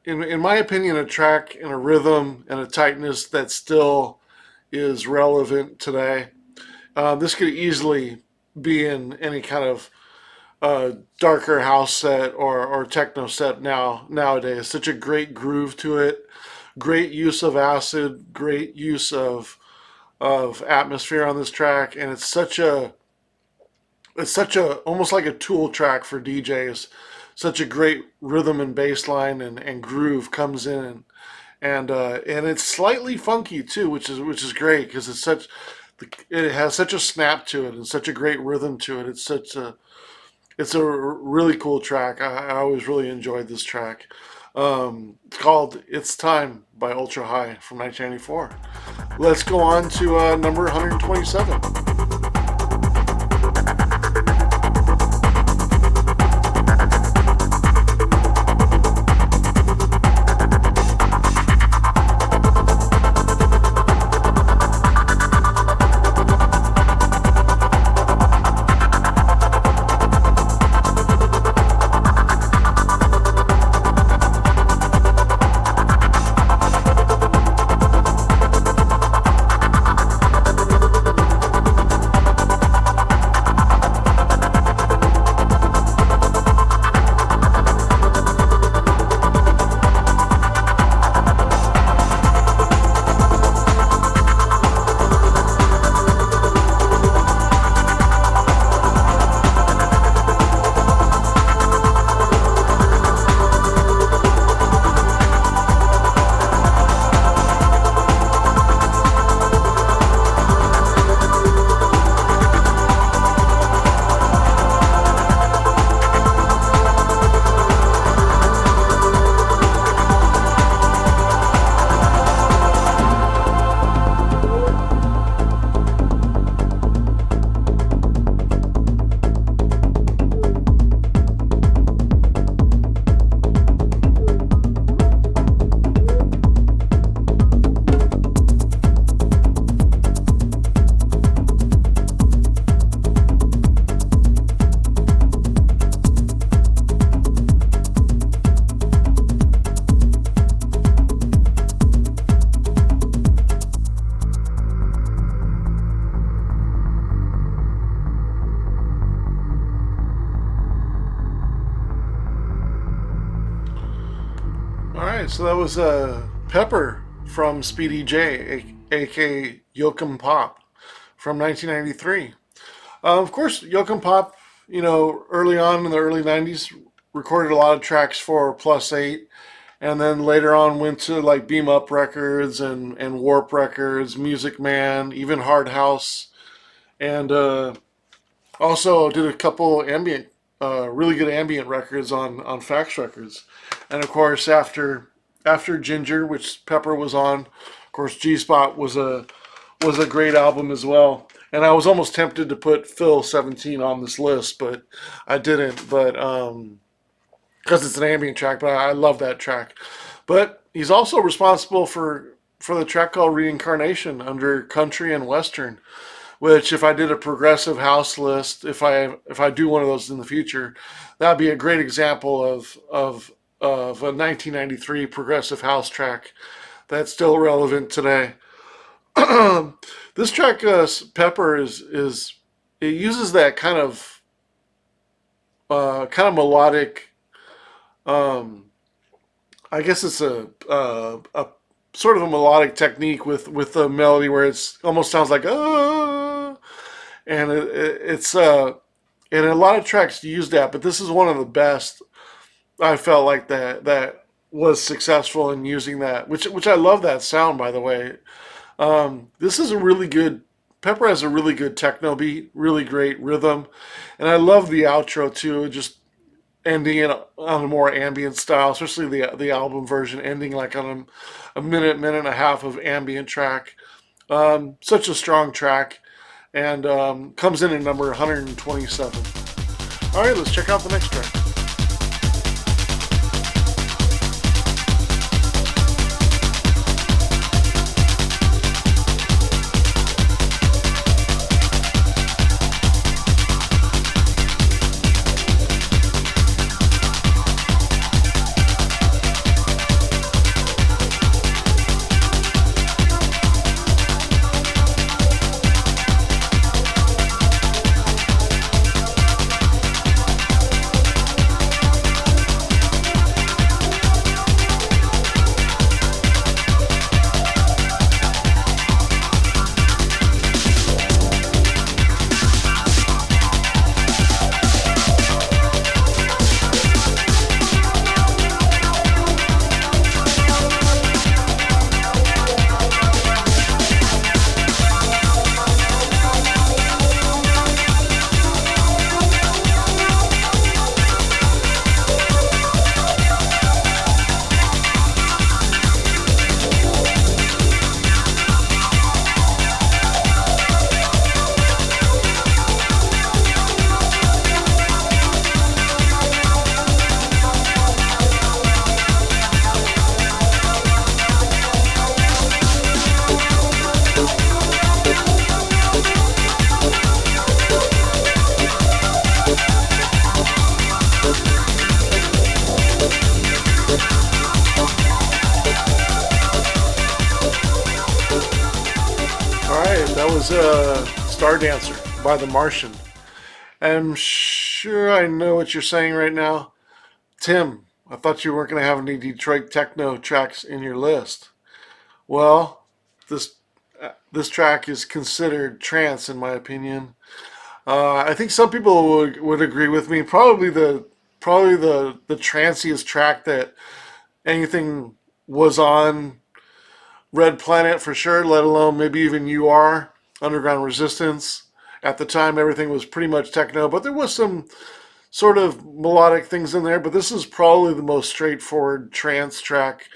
In my opinion, a track and a rhythm and a tightness that still is relevant today. This could easily be in any kind of darker house set or techno set nowadays. Such a great groove to it, great use of acid, great use of atmosphere on this track, and it's such a almost like a tool track for DJs. Such a great rhythm and bass line and groove comes in, and it's slightly funky too, which is great because it has such a snap to it and such a great rhythm to it. It's a really cool track. I always really enjoyed this track. It's called "It's Time" by Ultra High from 1994. Let's go on to number 127. All right, so that was Pepper from Speedy J, aka Yokum Pop, from 1993. Of course, Yokum Pop, early on in the early 90s, recorded a lot of tracks for Plus 8, and then later on went to like Beam Up Records and Warp Records, Music Man, even Hard House, and also did a couple really good ambient records on Fax Records. And of course, after Ginger, which Pepper was on, of course, G Spot was a great album as well. And I was almost tempted to put Phil 17 on this list, but I didn't. But because it's an ambient track, but I love that track. But he's also responsible for the track called Reincarnation under Country and Western, which if I did a progressive house list, if I do one of those in the future, that'd be a great example of a 1993 progressive house track that's still relevant today. This track, Pepper, is it uses that kind of melodic. I guess it's a sort of a melodic technique with a melody where it's almost sounds like and it's and a lot of tracks use that, but this is one of the best. I felt like that was successful in using that, which I love that sound, by the way. This is a really good. Pepper has a really good techno beat, really great rhythm, and I love the outro too. Just ending it on a more ambient style, especially the album version, ending like on a minute and a half of ambient track. Such a strong track, and comes in at number 127. All right, let's check out the next track. was Star Dancer by The Martian. I'm sure I know what you're saying right now. Tim, I thought you weren't going to have any Detroit techno tracks in your list. Well, this track is considered trance in my opinion. I think some people would agree with me. Probably the tranciest track that anything was on Red Planet for sure, let alone maybe even UR, Underground Resistance. At the time, everything was pretty much techno, but there was some sort of melodic things in there. But this is probably the most straightforward trance track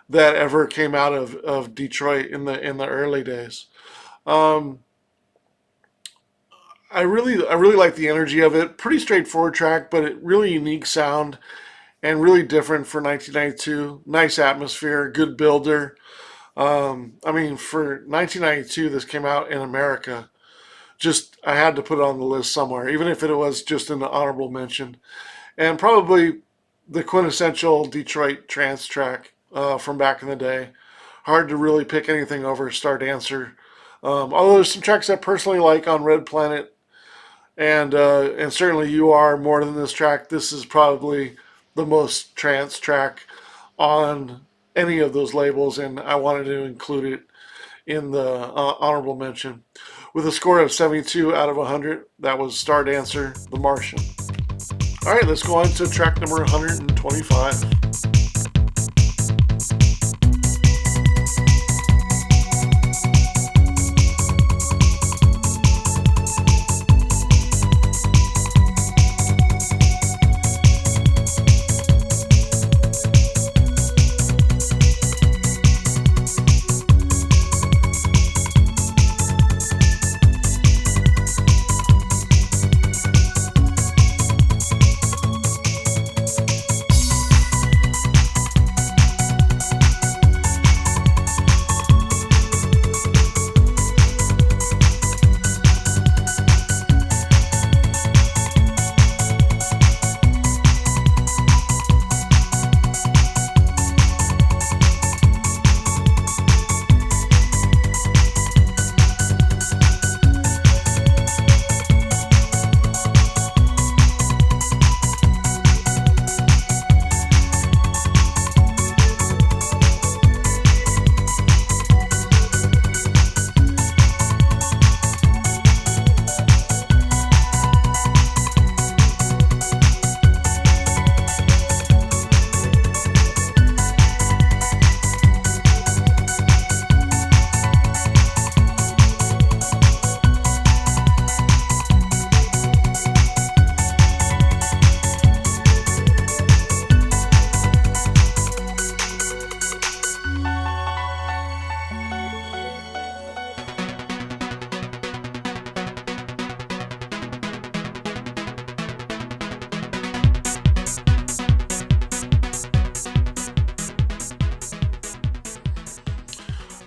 that ever came out of Detroit in the early days. Um, I really like the energy of it. Pretty straightforward track, but it really unique sound and really different for 1992. Nice atmosphere, good builder. I mean, for 1992, this came out in America. Just I had to put it on the list somewhere, even if it was just an honorable mention, and probably the quintessential Detroit trance track from back in the day. Hard to really pick anything over Star Dancer. Although there's some tracks I personally like on Red Planet, and certainly you are more than this track. This is probably the most trance track on any of those labels, and I wanted to include it in the honorable mention. With a score of 72 out of 100, that was Star Dancer, The Martian. All right, let's go on to track number 125.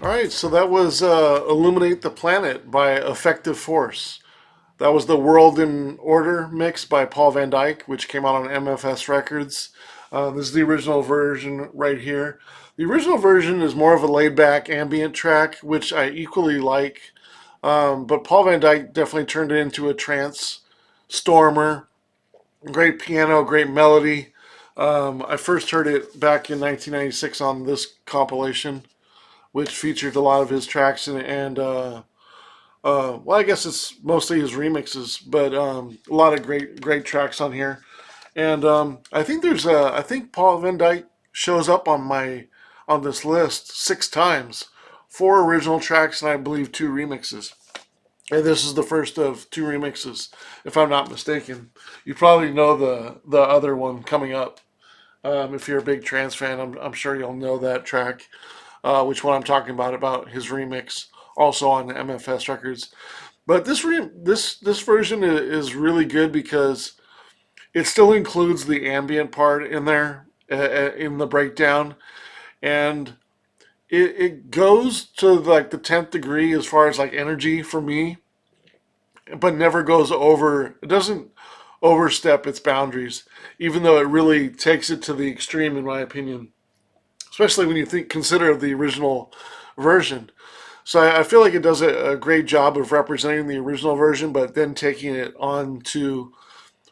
All right, so that was Illuminate the Planet by Effective Force. That was the World in Order mix by Paul Van Dyke, which came out on MFS Records. This is the original version right here. The original version is more of a laid back ambient track, which I equally like. But Paul Van Dyke definitely turned it into a trance stormer. Great piano, great melody. I first heard it back in 1996 on this compilation, which featured a lot of his tracks well, I guess it's mostly his remixes, but a lot of great tracks on here. And I think Paul Van Dyke shows up on this list 6 times, 4 original tracks and I believe 2 remixes. And this is the first of 2 remixes, if I'm not mistaken. You probably know the other one coming up. If you're a big trance fan, I'm sure you'll know that track, which one I'm talking about his remix, also on the MFS Records. But this version is really good because it still includes the ambient part in there in the breakdown, and it goes to like the 10th degree as far as like energy for me, but never goes over. It doesn't overstep its boundaries, even though it really takes it to the extreme, in my opinion. Especially when you consider the original version. So I feel like it does a great job of representing the original version, but then taking it on to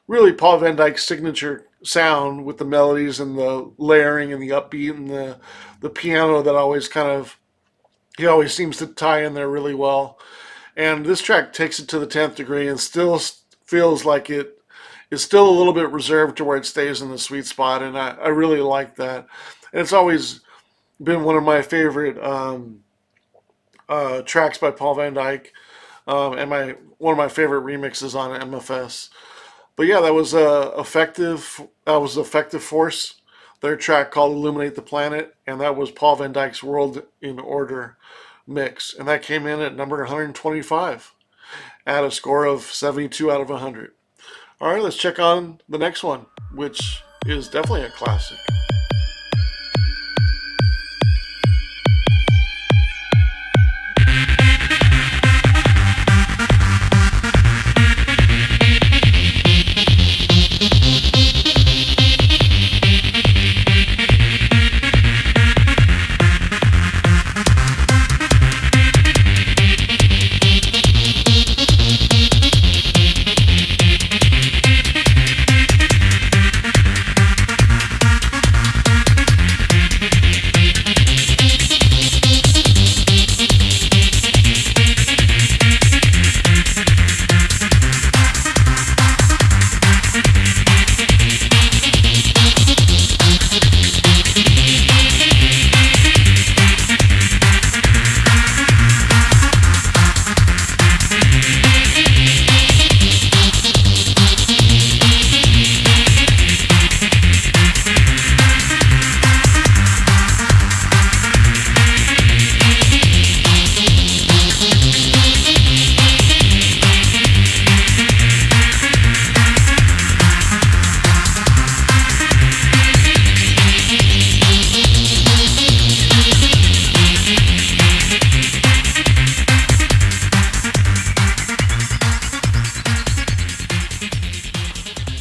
really Paul Van Dyk's signature sound with the melodies and the layering and the upbeat and the piano that always kind of he always seems to tie in there really well. And this track takes it to the 10th degree and still feels like it is still a little bit reserved to where it stays in the sweet spot. And I really like that. And it's always been one of my favorite tracks by Paul Van Dyke, and my one of my favorite remixes on MFS. But yeah, that was effective. That was Effective Force, their track called "Illuminate the Planet," and that was Paul Van Dyke's "World in Order" mix, and that came in at number 125 at a score of 72 out of 100. All right, let's check on the next one, which is definitely a classic.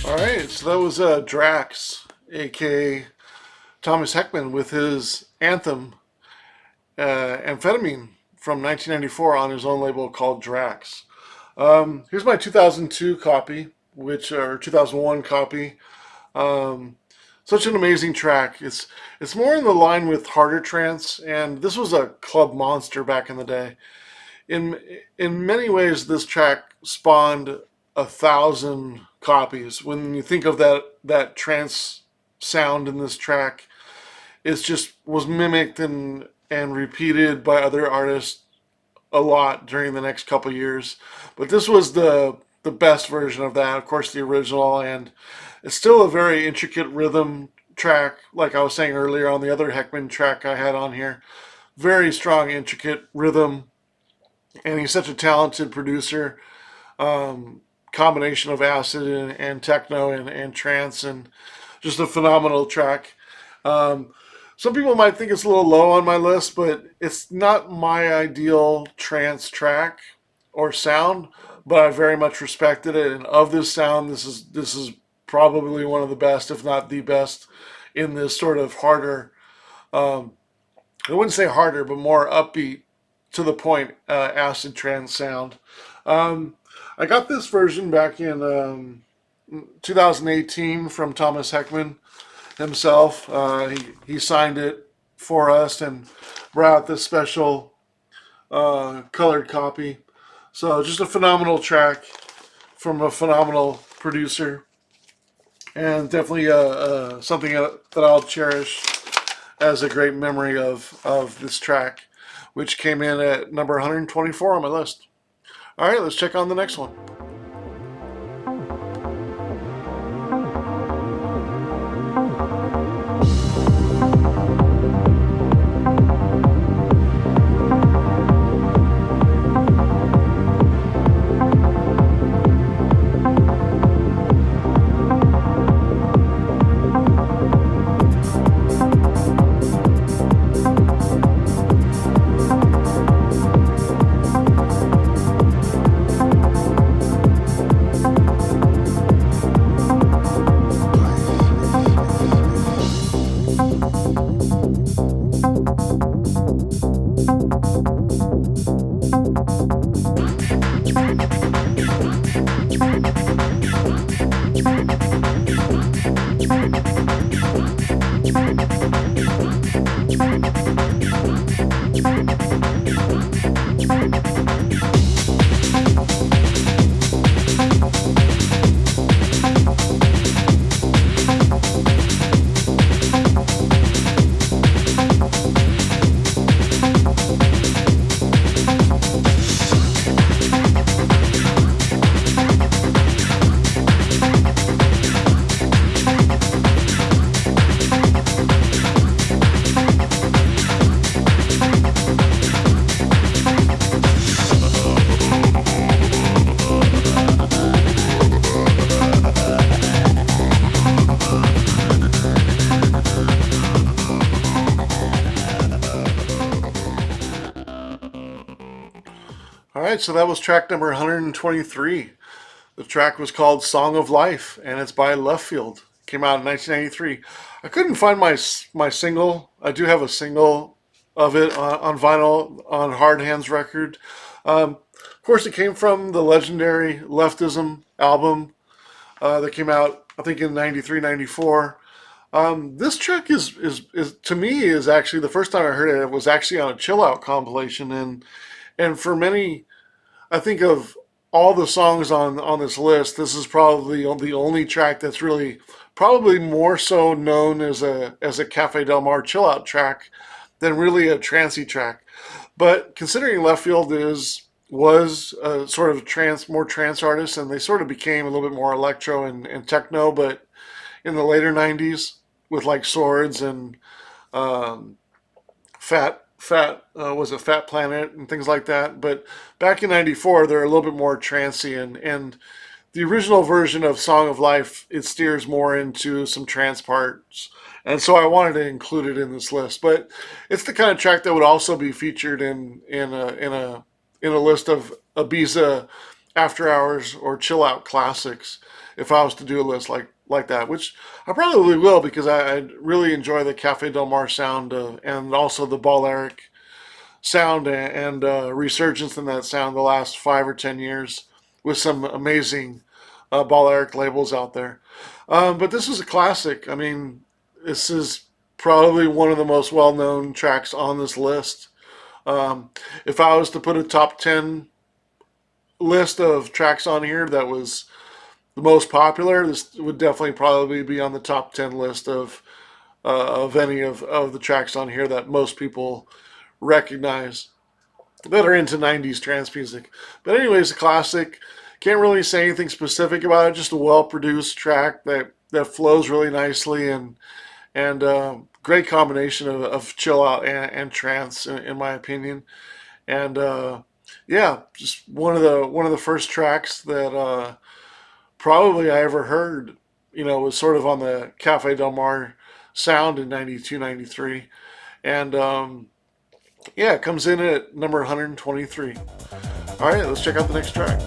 All right, so that was Drax, aka Thomas Heckman, with his anthem Amphetamine from 1994 on his own label called Drax. Here's my 2002 copy, or 2001 copy. Um, Such an amazing track. It's more in the line with harder trance, and this was a club monster back in the day. In in many ways, this track spawned 1,000 copies. When you think of that trance sound in this track, it's just was mimicked and repeated by other artists a lot during the next couple years. But this was the best version of that, of course, the original, and it's still a very intricate rhythm track, like I was saying earlier on the other Heckman track I had on here. Very strong, intricate rhythm, and he's such a talented producer. Combination of acid and techno and trance, and just a phenomenal track. Um, some people might think it's a little low on my list, but it's not my ideal trance track or sound, but I very much respected it. And of this sound, this is probably one of the best, if not the best, in this sort of harder. Um, I wouldn't say harder, but more upbeat, to the point, acid trance sound. Um, I got this version back in 2018 from Thomas Heckman himself. He signed it for us and brought out this special colored copy. So just a phenomenal track from a phenomenal producer, and definitely something that I'll cherish as a great memory of this track, which came in at number 124 on my list. All right, let's check on the next one. right, so that was track number 123. The track was called Song of Life, and it's by Left Field. Came out in 1993. I couldn't find my single. I do have a single of it on vinyl on Hard Hands record. Of course, it came from the legendary Leftism album that came out, I think, in 93, 94. This track is to me is actually the first time I heard it. It was actually on a Chill Out compilation, and for many, I think of all the songs on this list, this is probably the only track that's really probably more so known as a Cafe Del Mar chill out track than really a trancey track. But considering Left Field was a sort of more trance artist, and they sort of became a little bit more electro and techno, but in the later '90s with like Swords and um, was it Fat Planet and things like that. But back in '94, they're a little bit more trancey, and the original version of Song of Life, it steers more into some trance parts, and so I wanted to include it in this list. But it's the kind of track that would also be featured in a list of Ibiza after hours or chill out classics if I was to do a list like that, which I probably will because I really enjoy the Cafe Del Mar sound and also the Balearic sound and resurgence in that sound the last 5 or 10 years with some amazing Balearic labels out there. But this is a classic. I mean, this is probably one of the most well-known tracks on this list. If I was to put a top 10 list of tracks on here that was the most popular, this would definitely probably be on the top 10 list of any of the tracks on here that most people recognize that are into 90s trance music. But anyways, a classic. Can't really say anything specific about it. Just a well-produced track that flows really nicely and great combination of chill out and trance in my opinion. And yeah, just one of the first tracks that probably I ever heard. Was sort of on the Cafe Del Mar sound in 92, 93. And yeah, it comes in at number 123. All right, let's check out the next track.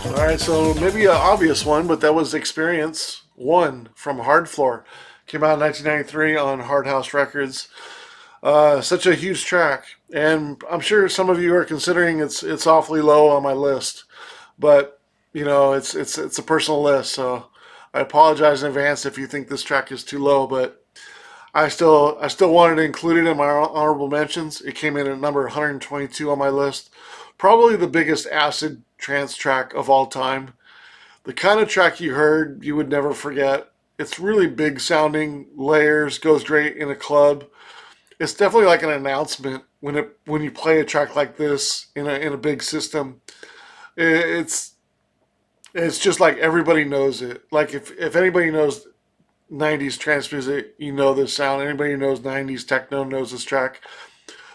Alright, so maybe an obvious one, but that was Experience 1 from Hard Floor. Came out in 1993 on Hard House Records. Such a huge track, and I'm sure some of you are considering it's awfully low on my list, but it's a personal list, so I apologize in advance if you think this track is too low, but I still wanted to include it in my honorable mentions. It came in at number 122 on my list. Probably the biggest acid trance track of all time. The kind of track you heard you would never forget. it's really big sounding layers, goes great in a club. It's definitely like an announcement when you play a track like this in a big system. It's it's just like everybody knows it. Like if anybody knows 90s trance music, you know this sound. Anybody who knows 90s techno knows this track.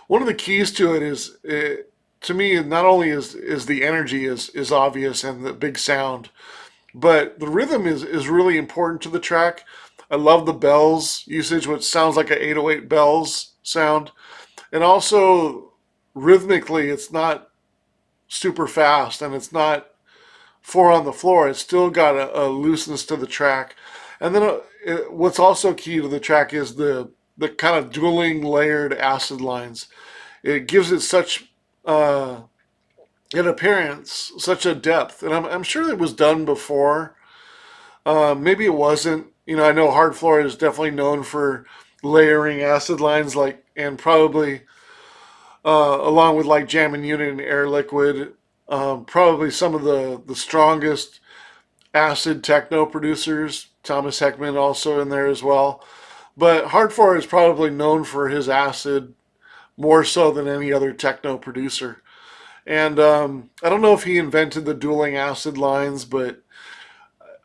One of the keys to it is, to me, not only is the energy is obvious and the big sound, but the rhythm is really important to the track. I love the bells usage, which sounds like an 808 bells sound. And also, rhythmically, it's not super fast and it's not four on the floor. It's still got a looseness to the track. And then what's also key to the track is the kind of dueling layered acid lines. It gives it such an appearance, such a depth. And I'm sure it was done before. Maybe it wasn't. You know, I know Hard Floor is definitely known for layering acid lines, like, and probably along with like Jammin' Unit and Air Liquid, probably some of the strongest acid techno producers. Thomas Heckman also in there as well. But Hard Floor is probably known for his acid more so than any other techno producer. And I don't know if he invented the dueling acid lines, but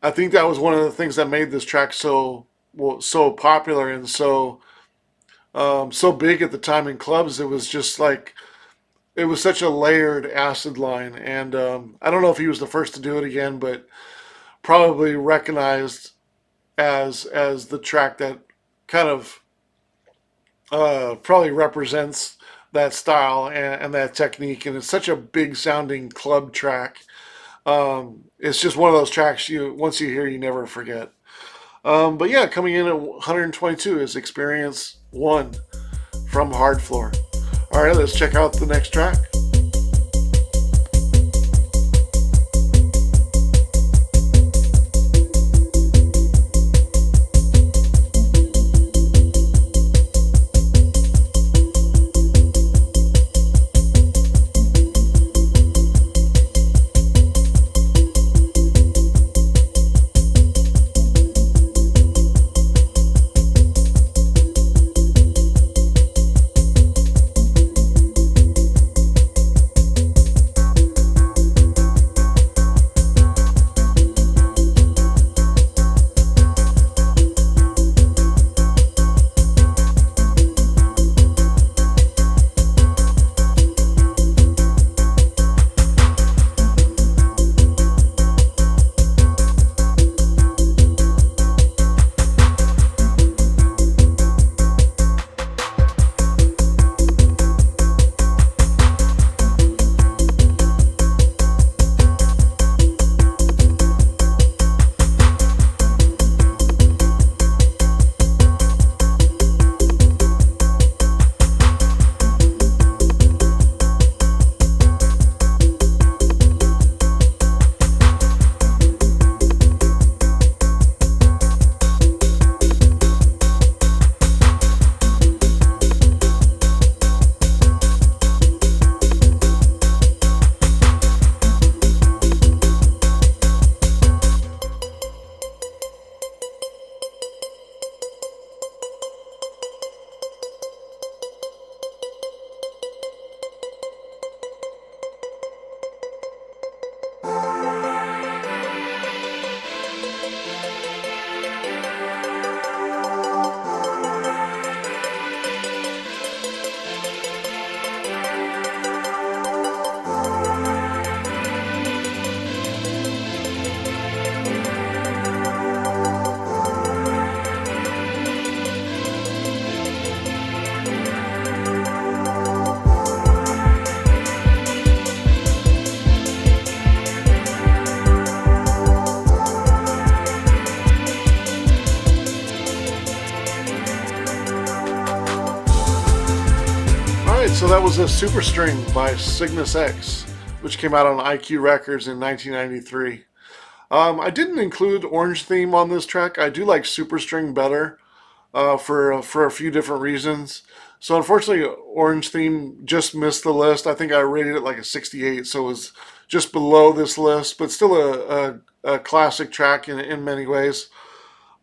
I think that was one of the things that made this track so popular and so big at the time in clubs. It was just like it was such a layered acid line, and I don't know if he was the first to do it again, but probably recognized as the track that kind of probably represents that style and that technique. And it's such a big sounding club track. It's just one of those tracks you once you hear you never forget. But yeah, coming in at 122 is Experience One from Hard Floor. All right, let's check out the next track. So that was a Super String by Cygnus X, which came out on IQ Records in 1993. I didn't include Orange Theme on this track. I do like Super String better for a few different reasons. So unfortunately, Orange Theme just missed the list. I think I rated it like a 68, so it was just below this list, but still a classic track in many ways.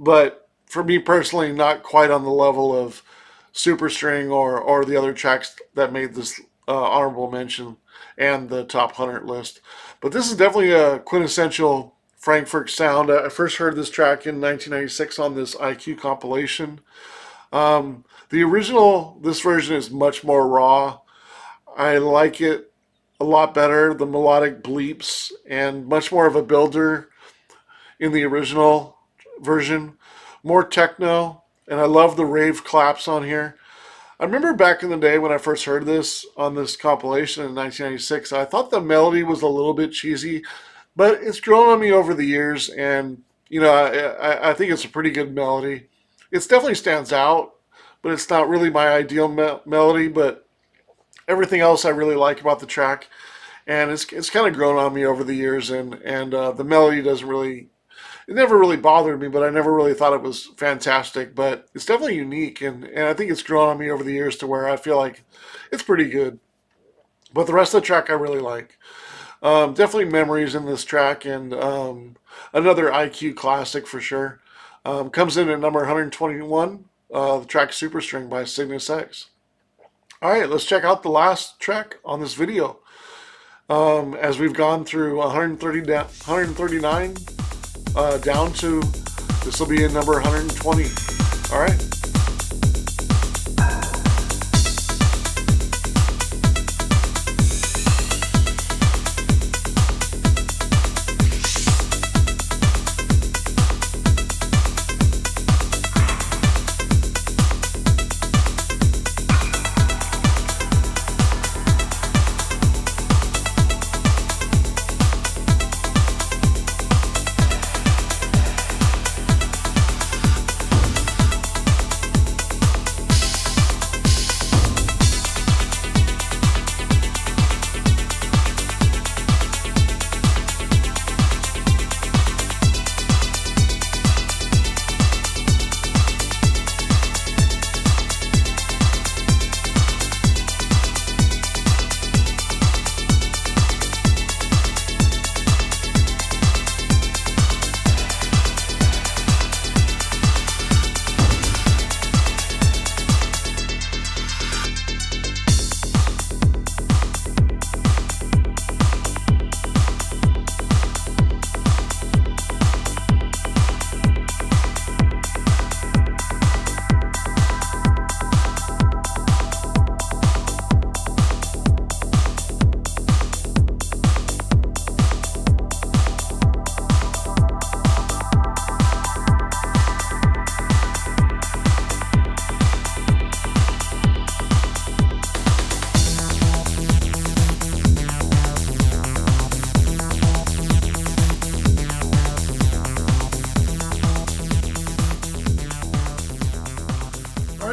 but for me personally, not quite on the level of Superstring or the other tracks that made this honorable mention and the top 100 list. But this is definitely a quintessential Frankfurt sound. I first heard this track in 1996 on this IQ compilation. The original, this version is much more raw. I like it a lot better. The melodic bleeps and much more of a builder in the original version. More techno, and I love the rave claps on here. I remember back in the day when I first heard this on this compilation in 1996, I thought the melody was a little bit cheesy, but it's grown on me over the years, and I think it's a pretty good melody. It definitely stands out, but it's not really my ideal melody. But everything else I really like about the track, and it's kind of grown on me over the years, and the melody doesn't really. It never really bothered me, but I never really thought it was fantastic. But it's definitely unique, and I think it's grown on me over the years to where I feel like it's pretty good. But the rest of the track I really like. Definitely memories in this track, and another IQ classic for sure. Comes in at number 121, the track Superstring by Cygnus X. All right, let's check out the last track on this video. As we've gone through 139 down to, this will be in number 120. All right.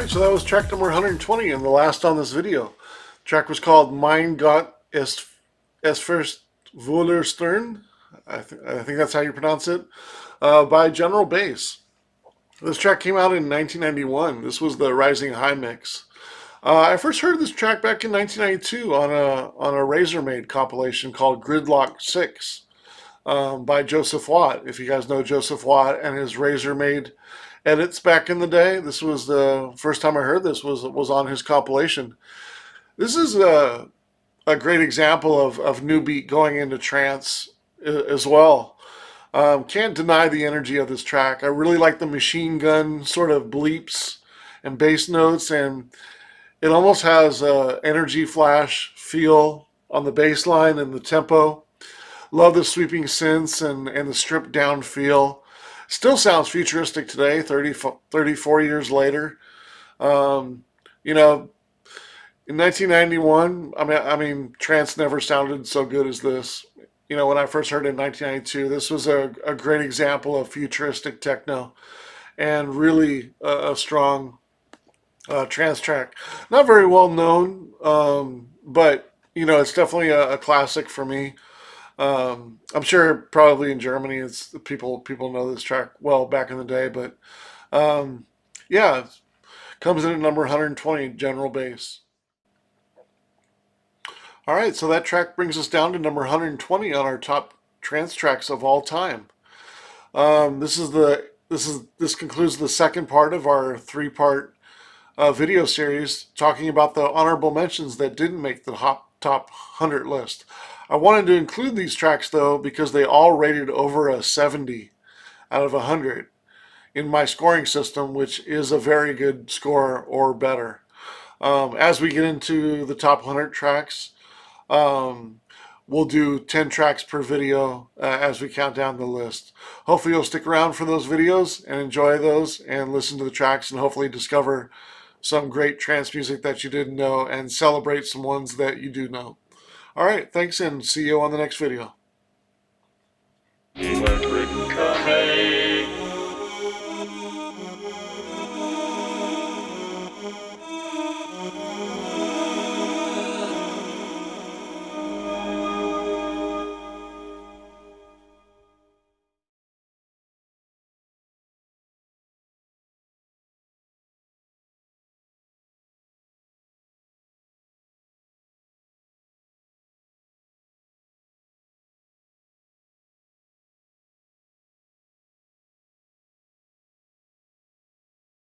So that was track number 120 and the last on this video. The track was called Mein Gott es first Wohler Stern. I think that's how you pronounce it. By General Bass. This track came out in 1991. This was the Rising High mix. I first heard this track back in 1992 on a Razormaid compilation called Gridlock 6 by Joseph Watt. If you guys know Joseph Watt and his Razormaid edits back in the day, this was the first time I heard this was on his compilation. This is a great example of new beat going into trance as well. Can't deny the energy of this track. I really like the machine gun sort of bleeps and bass notes, and it almost has a energy flash feel on the bass line and the tempo. Love the sweeping synths and the stripped down feel. Still sounds futuristic today, 34 years later. You know, in 1991, I mean, trance never sounded so good as this. You know, when I first heard it in 1992, this was a great example of futuristic techno and really a strong trance track. Not very well known, but, you know, it's definitely a classic for me. I'm sure probably in Germany, it's people know this track well back in the day, but yeah, comes in at number 120, General Bass. All right, so that track brings us down to number 120 on our top trance tracks of all time. This is the this concludes the second part of our three-part video series talking about the honorable mentions that didn't make the top 100 list. I wanted to include these tracks though because they all rated over a 70 out of 100 in my scoring system, which is a very good score or better. As we get into the top 100 tracks, um, we'll do 10 tracks per video as we count down the list. Hopefully you'll stick around for those videos and enjoy those and listen to the tracks and hopefully discover some great trance music that you didn't know and celebrate some ones that you do know. All right, thanks and see you on the next video. Electric Cafe.